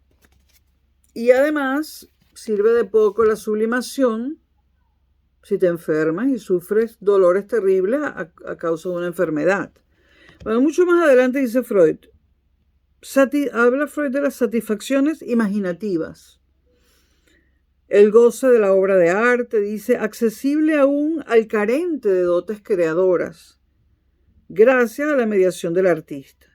y además sirve de poco la sublimación si te enfermas y sufres dolores terribles a causa de una enfermedad. Bueno, mucho más adelante dice Freud, habla Freud de las satisfacciones imaginativas. El goce de la obra de arte, dice, accesible aún al carente de dotes creadoras, gracias a la mediación del artista.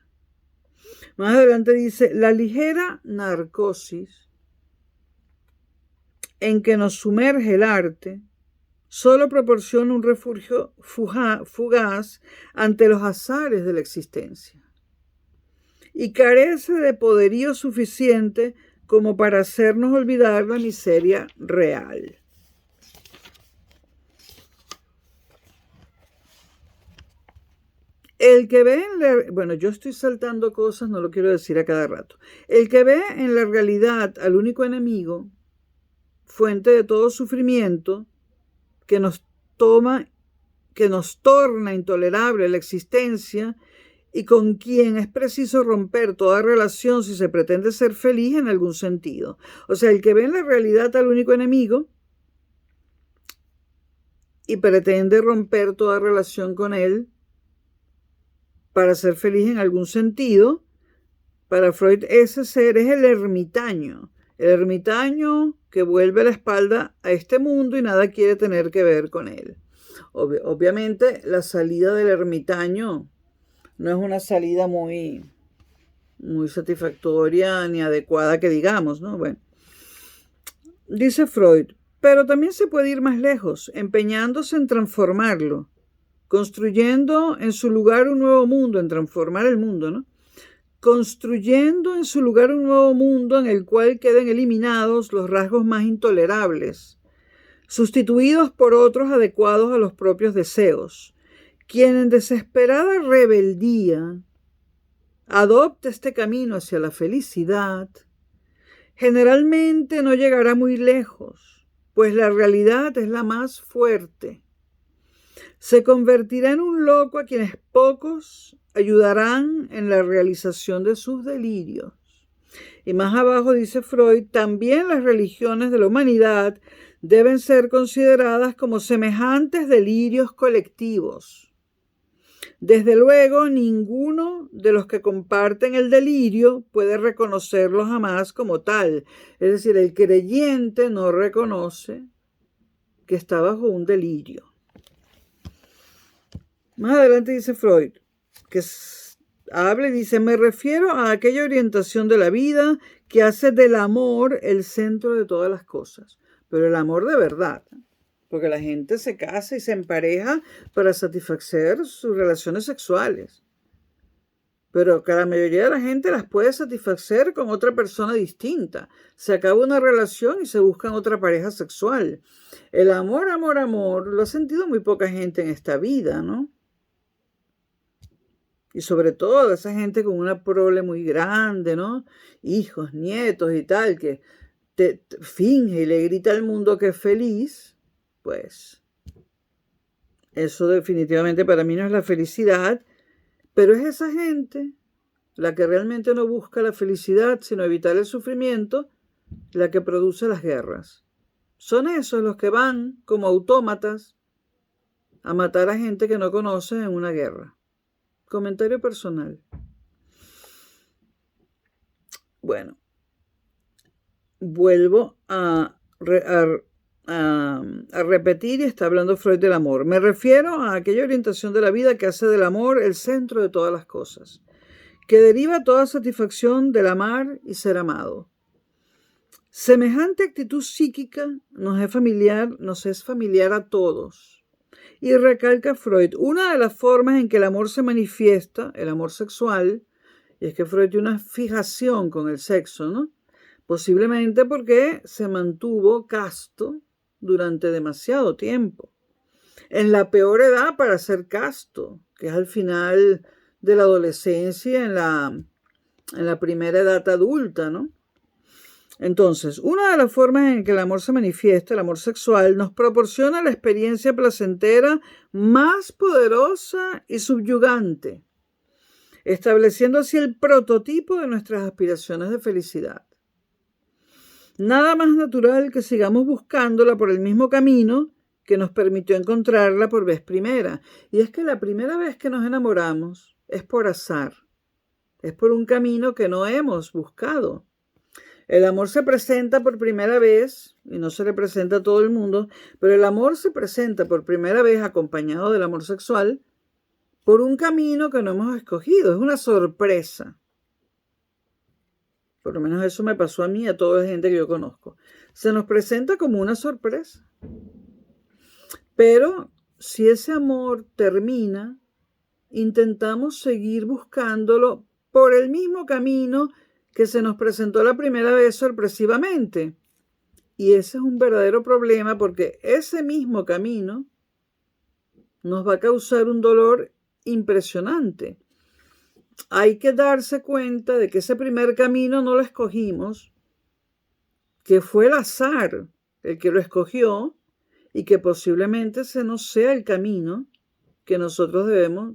Más adelante dice, la ligera narcosis en que nos sumerge el arte solo proporciona un refugio fugaz ante los azares de la existencia y carece de poderío suficiente como para hacernos olvidar la miseria real. El que ve bueno, yo estoy saltando cosas, no lo quiero decir a cada rato. El que ve en la realidad al único enemigo, fuente de todo sufrimiento, que nos torna intolerable la existencia y con quien es preciso romper toda relación si se pretende ser feliz en algún sentido. O sea, el que ve en la realidad al único enemigo y pretende romper toda relación con él para ser feliz en algún sentido, para Freud ese ser es el ermitaño que vuelve la espalda a este mundo y nada quiere tener que ver con él. Obviamente la salida del ermitaño no es una salida muy satisfactoria ni adecuada que digamos, ¿no? Bueno, dice Freud, pero también se puede ir más lejos, empeñándose en transformarlo, construyendo en su lugar un nuevo mundo, en transformar el mundo, ¿no? Construyendo en su lugar un nuevo mundo en el cual queden eliminados los rasgos más intolerables, sustituidos por otros adecuados a los propios deseos. Quien en desesperada rebeldía adopte este camino hacia la felicidad, generalmente no llegará muy lejos, pues la realidad es la más fuerte. Se convertirá en un loco a quienes pocos ayudarán en la realización de sus delirios. Y más abajo dice Freud, también las religiones de la humanidad deben ser consideradas como semejantes delirios colectivos. Desde luego, ninguno de los que comparten el delirio puede reconocerlo jamás como tal. Es decir, el creyente no reconoce que está bajo un delirio. Más adelante dice Freud, que habla y dice, me refiero a aquella orientación de la vida que hace del amor el centro de todas las cosas. Pero el amor de verdad, porque la gente se casa y se empareja para satisfacer sus relaciones sexuales. Pero que la mayoría de la gente las puede satisfacer con otra persona distinta. Se acaba una relación y se buscan otra pareja sexual. El amor, amor, amor, lo ha sentido muy poca gente en esta vida, ¿no? Y sobre todo esa gente con una prole muy grande, ¿no? Hijos, nietos y tal, que te finge y le grita al mundo que es feliz, pues eso definitivamente para mí no es la felicidad, pero es esa gente la que realmente no busca la felicidad, sino evitar el sufrimiento, la que produce las guerras. Son esos los que van como autómatas a matar a gente que no conocen en una guerra. Comentario personal. Bueno, vuelvo a repetir y está hablando Freud del amor. Me refiero a aquella orientación de la vida que hace del amor el centro de todas las cosas, que deriva toda satisfacción del amar y ser amado. Semejante actitud psíquica nos es familiar a todos. Y recalca Freud, una de las formas en que el amor se manifiesta, el amor sexual, y es que Freud tiene una fijación con el sexo, ¿no? Posiblemente porque se mantuvo casto durante demasiado tiempo. En la peor edad para ser casto, que es al final de la adolescencia, en la primera edad adulta, ¿no? Entonces, una de las formas en que el amor se manifiesta, el amor sexual, nos proporciona la experiencia placentera más poderosa y subyugante, estableciendo así el prototipo de nuestras aspiraciones de felicidad. Nada más natural que sigamos buscándola por el mismo camino que nos permitió encontrarla por vez primera. Y es que la primera vez que nos enamoramos es por azar, es por un camino que no hemos buscado. El amor se presenta por primera vez, y no se le presenta a todo el mundo, pero el amor se presenta por primera vez acompañado del amor sexual por un camino que no hemos escogido. Es una sorpresa. Por lo menos eso me pasó a mí y a toda la gente que yo conozco. Se nos presenta como una sorpresa. Pero si ese amor termina, intentamos seguir buscándolo por el mismo camino que se nos presentó la primera vez sorpresivamente. Y ese es un verdadero problema porque ese mismo camino nos va a causar un dolor impresionante. Hay que darse cuenta de que ese primer camino no lo escogimos, que fue el azar el que lo escogió y que posiblemente ese no sea el camino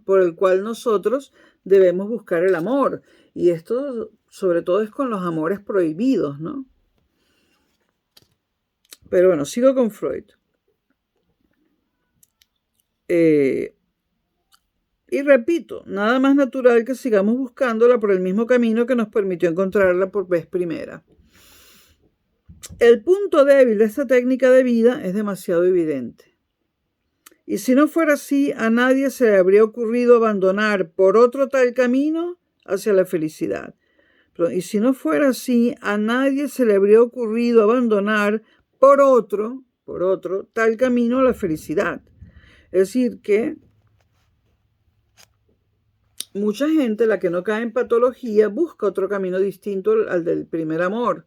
por el cual nosotros debemos buscar el amor. Y esto sobre todo es con los amores prohibidos, ¿no? Pero bueno, sigo con Freud. Y repito, nada más natural que sigamos buscándola por el mismo camino que nos permitió encontrarla por vez primera. El punto débil de esta técnica de vida es demasiado evidente. Y si no fuera así, a nadie se le habría ocurrido abandonar por otro tal camino hacia la felicidad. Y si no fuera así, a nadie se le habría ocurrido abandonar por otro tal camino a la felicidad. Es decir, que mucha gente, la que no cae en patología, busca otro camino distinto al del primer amor.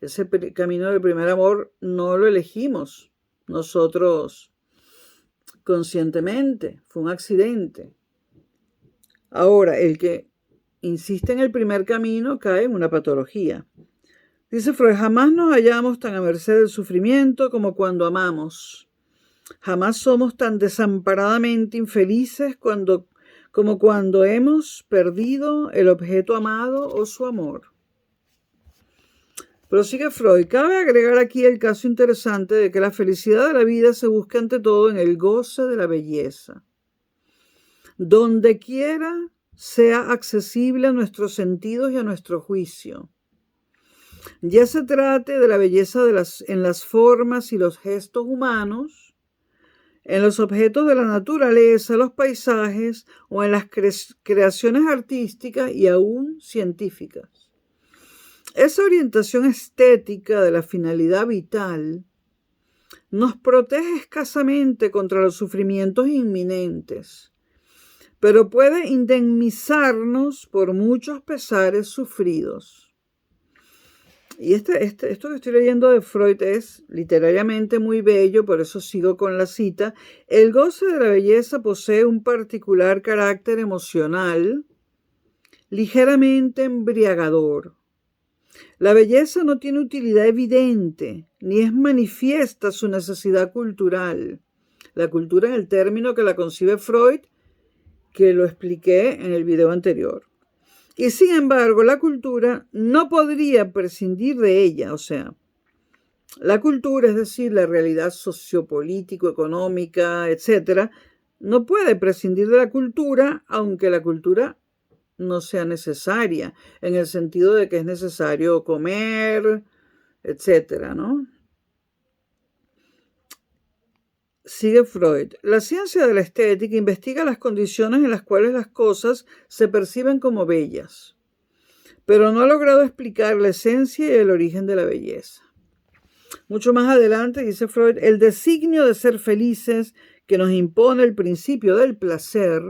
Ese camino del primer amor no lo elegimos nosotros conscientemente, fue un accidente. Ahora, el que insiste en el primer camino cae en una patología. Dice Freud, jamás nos hallamos tan a merced del sufrimiento como cuando amamos. Jamás somos tan desamparadamente infelices como cuando hemos perdido el objeto amado o su amor. Prosigue Freud, cabe agregar aquí el caso interesante de que la felicidad de la vida se busca ante todo en el goce de la belleza. Donde quiera sea accesible a nuestros sentidos y a nuestro juicio. Ya se trate de la belleza en las formas y los gestos humanos, en los objetos de la naturaleza, los paisajes o en las creaciones artísticas y aún científicas. Esa orientación estética de la finalidad vital nos protege escasamente contra los sufrimientos inminentes, pero puede indemnizarnos por muchos pesares sufridos. Y esto que estoy leyendo de Freud es literariamente muy bello, por eso sigo con la cita. El goce de la belleza posee un particular carácter emocional, ligeramente embriagador. La belleza no tiene utilidad evidente, ni es manifiesta su necesidad cultural. La cultura en el término que la concibe Freud, que lo expliqué en el video anterior. Y sin embargo, la cultura no podría prescindir de ella, o sea, la cultura, es decir, la realidad sociopolítico, económica, etc., no puede prescindir de la cultura, aunque la cultura no sea necesaria, en el sentido de que es necesario comer, etc., ¿no? Sigue Freud. La ciencia de la estética investiga las condiciones en las cuales las cosas se perciben como bellas, pero no ha logrado explicar la esencia y el origen de la belleza. Mucho más adelante, dice Freud, el designio de ser felices que nos impone el principio del placer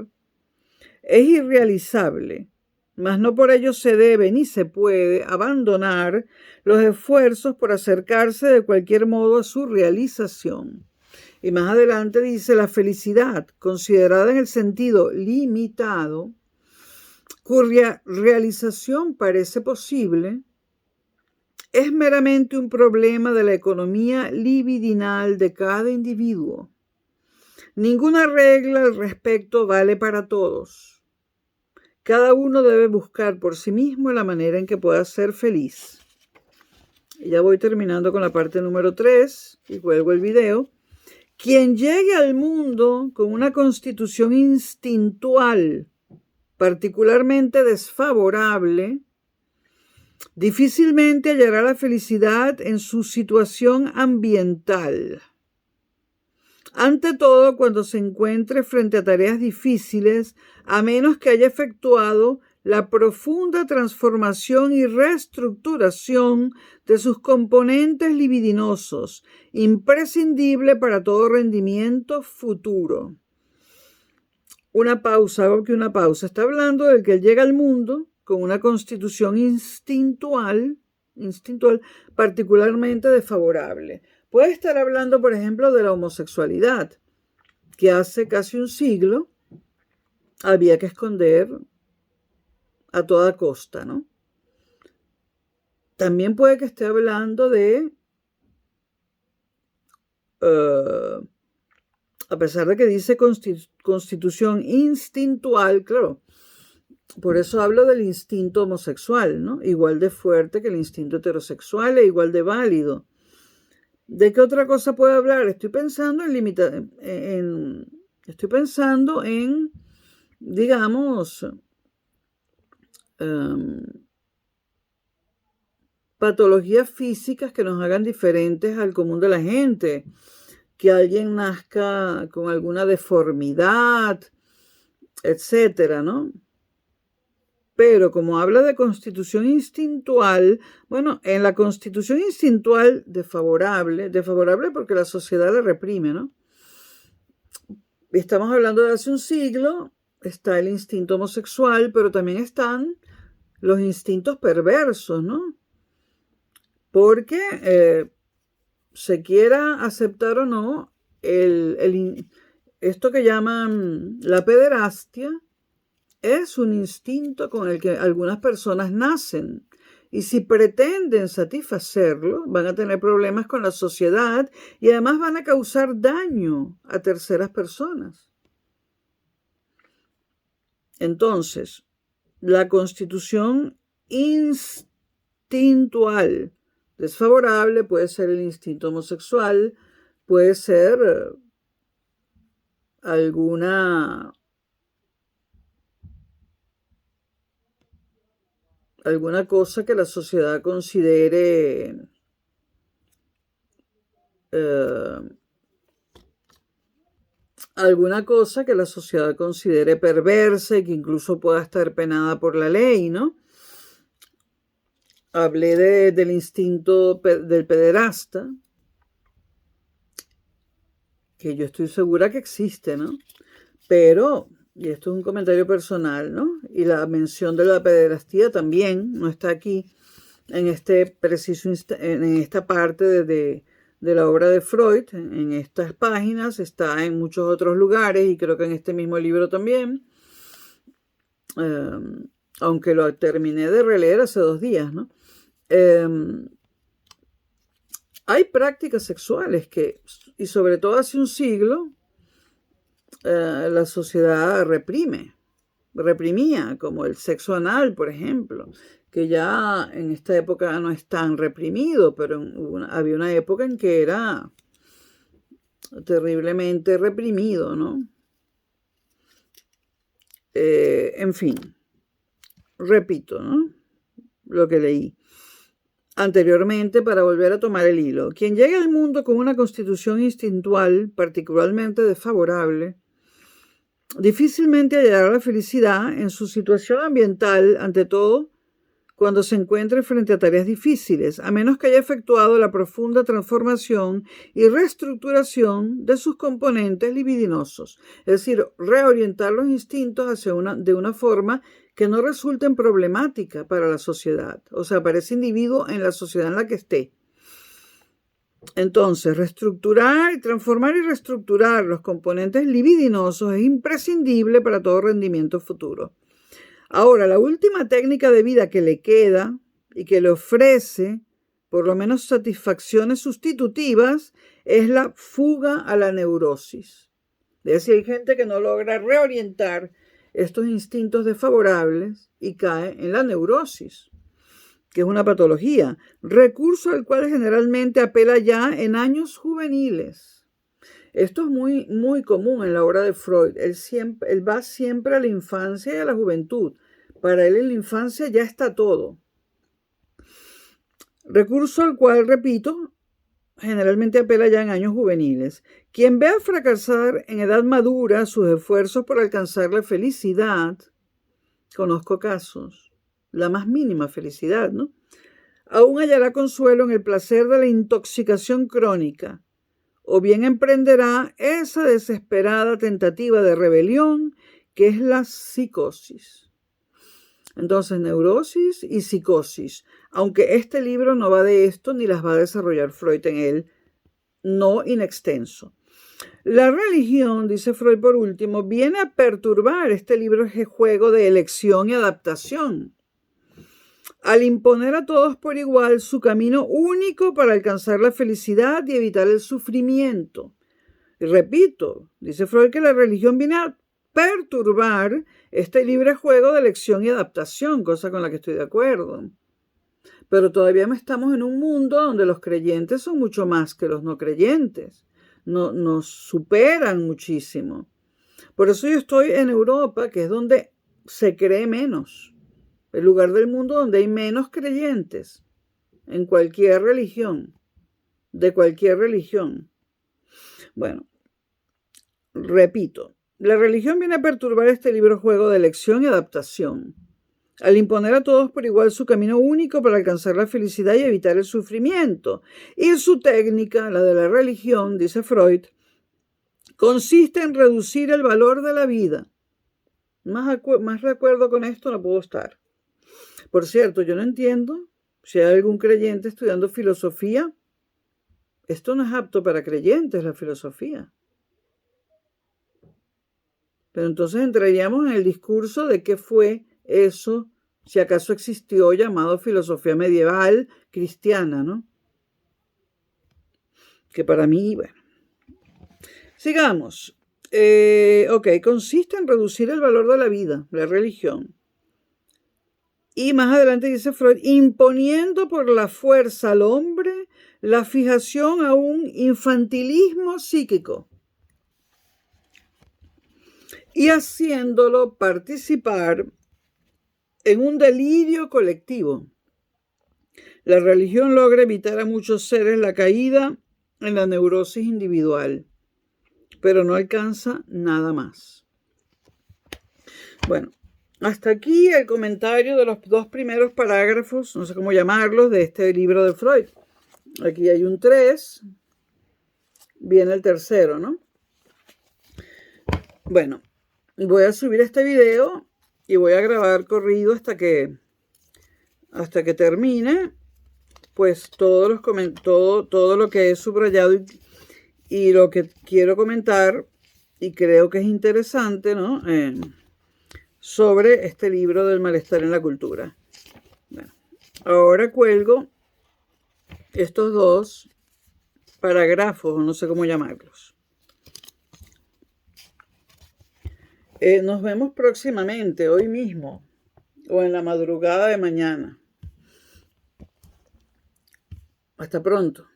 es irrealizable, mas no por ello se debe ni se puede abandonar los esfuerzos por acercarse de cualquier modo a su realización. Y más adelante dice, la felicidad, considerada en el sentido limitado, cuya realización parece posible, es meramente un problema de la economía libidinal de cada individuo. Ninguna regla al respecto vale para todos. Cada uno debe buscar por sí mismo la manera en que pueda ser feliz. Y ya voy terminando con la parte número 3 y cuelgo el video. Quien llegue al mundo con una constitución instintual particularmente desfavorable, difícilmente hallará la felicidad en su situación ambiental. Ante todo, cuando se encuentre frente a tareas difíciles, a menos que haya efectuado la profunda transformación y reestructuración de sus componentes libidinosos, imprescindible para todo rendimiento futuro. Una pausa, hago aquí una pausa. Está hablando del que llega al mundo con una constitución instintual particularmente desfavorable. Puede estar hablando, por ejemplo, de la homosexualidad, que hace casi un siglo había que esconder a toda costa, ¿no? También puede que esté hablando de a pesar de que dice constitución instintual, claro, por eso hablo del instinto homosexual, ¿no? Igual de fuerte que el instinto heterosexual e igual de válido. ¿De qué otra cosa puedo hablar? Estoy pensando digamos, patologías físicas que nos hagan diferentes al común de la gente. Que alguien nazca con alguna deformidad, etcétera, ¿no? Pero como habla de constitución instintual, bueno, en la constitución instintual desfavorable porque la sociedad la reprime, ¿no? Estamos hablando de hace un siglo, está el instinto homosexual, pero también están los instintos perversos, ¿no? Porque se quiera aceptar o no, esto que llaman la pederastia es un instinto con el que algunas personas nacen. Y si pretenden satisfacerlo, van a tener problemas con la sociedad y además van a causar daño a terceras personas. Entonces, la constitución instintual desfavorable puede ser el instinto homosexual, puede ser alguna cosa que la sociedad considere perversa y que incluso pueda estar penada por la ley, ¿no? Hablé del instinto del pederasta, que yo estoy segura que existe, ¿no? Pero, y esto es un comentario personal, ¿no? Y la mención de la pederastía también no está aquí en en esta parte de la obra de Freud, en estas páginas, está en muchos otros lugares y creo que en este mismo libro también, aunque lo terminé de releer hace 2 días, ¿no? Hay prácticas sexuales y sobre todo hace un siglo, la sociedad reprimía, como el sexo anal, por ejemplo, que ya en esta época no es tan reprimido, pero había una época en que era terriblemente reprimido, ¿no? En fin, repito, ¿no? Lo que leí anteriormente para volver a tomar el hilo. Quien llega al mundo con una constitución instintual particularmente desfavorable, difícilmente hallará la felicidad en su situación ambiental, ante todo cuando se encuentre frente a tareas difíciles, a menos que haya efectuado la profunda transformación y reestructuración de sus componentes libidinosos, es decir, reorientar los instintos de una forma que no resulten problemática para la sociedad, o sea, para ese individuo en la sociedad en la que esté. Entonces, transformar y reestructurar los componentes libidinosos es imprescindible para todo rendimiento futuro. Ahora, la última técnica de vida que le queda y que le ofrece por lo menos satisfacciones sustitutivas es la fuga a la neurosis. Es decir, hay gente que no logra reorientar estos instintos desfavorables y cae en la neurosis, que es una patología, recurso al cual generalmente apela ya en años juveniles. Esto es muy, muy común en la obra de Freud. Él va siempre a la infancia y a la juventud. Para él en la infancia ya está todo. Recurso al cual, repito, generalmente apela ya en años juveniles. Quien vea fracasar en edad madura sus esfuerzos por alcanzar la felicidad, conozco casos, la más mínima felicidad, ¿no? Aún hallará consuelo en el placer de la intoxicación crónica, o bien emprenderá esa desesperada tentativa de rebelión que es la psicosis. Entonces, neurosis y psicosis, aunque este libro no va de esto ni las va a desarrollar Freud en él, no in extenso. La religión, dice Freud por último, viene a perturbar este libre juego de elección y adaptación, al imponer a todos por igual su camino único para alcanzar la felicidad y evitar el sufrimiento. Y repito, dice Freud que la religión viene a perturbar este libre juego de elección y adaptación, cosa con la que estoy de acuerdo. Pero todavía estamos en un mundo donde los creyentes son mucho más que los no creyentes. Nos superan muchísimo. Por eso yo estoy en Europa, que es donde se cree menos. El lugar del mundo donde hay menos creyentes en cualquier religión, de cualquier religión. Bueno, repito, la religión viene a perturbar este libre juego de elección y adaptación, al imponer a todos por igual su camino único para alcanzar la felicidad y evitar el sufrimiento. Y su técnica, la de la religión, dice Freud, consiste en reducir el valor de la vida. Más de acuerdo con esto no puedo estar. Por cierto, yo no entiendo si hay algún creyente estudiando filosofía. Esto no es apto para creyentes, la filosofía. Pero entonces entraríamos en el discurso de qué fue eso, si acaso existió, llamado filosofía medieval cristiana, ¿no? Que para mí, bueno. Sigamos. Consiste en reducir el valor de la vida, la religión. Y más adelante dice Freud, imponiendo por la fuerza al hombre la fijación a un infantilismo psíquico y haciéndolo participar en un delirio colectivo. La religión logra evitar a muchos seres la caída en la neurosis individual, pero no alcanza nada más. Bueno, hasta aquí el comentario de los 2 primeros parágrafos, no sé cómo llamarlos, de este libro de Freud. Aquí hay un 3, viene el tercero, ¿no? Bueno, voy a subir este video y voy a grabar corrido hasta que termine, pues todo lo que he subrayado y lo que quiero comentar y creo que es interesante, ¿no? Sobre este libro del malestar en la cultura. Bueno, ahora cuelgo estos 2 parágrafos, no sé cómo llamarlos. Nos vemos próximamente, hoy mismo, o en la madrugada de mañana. Hasta pronto.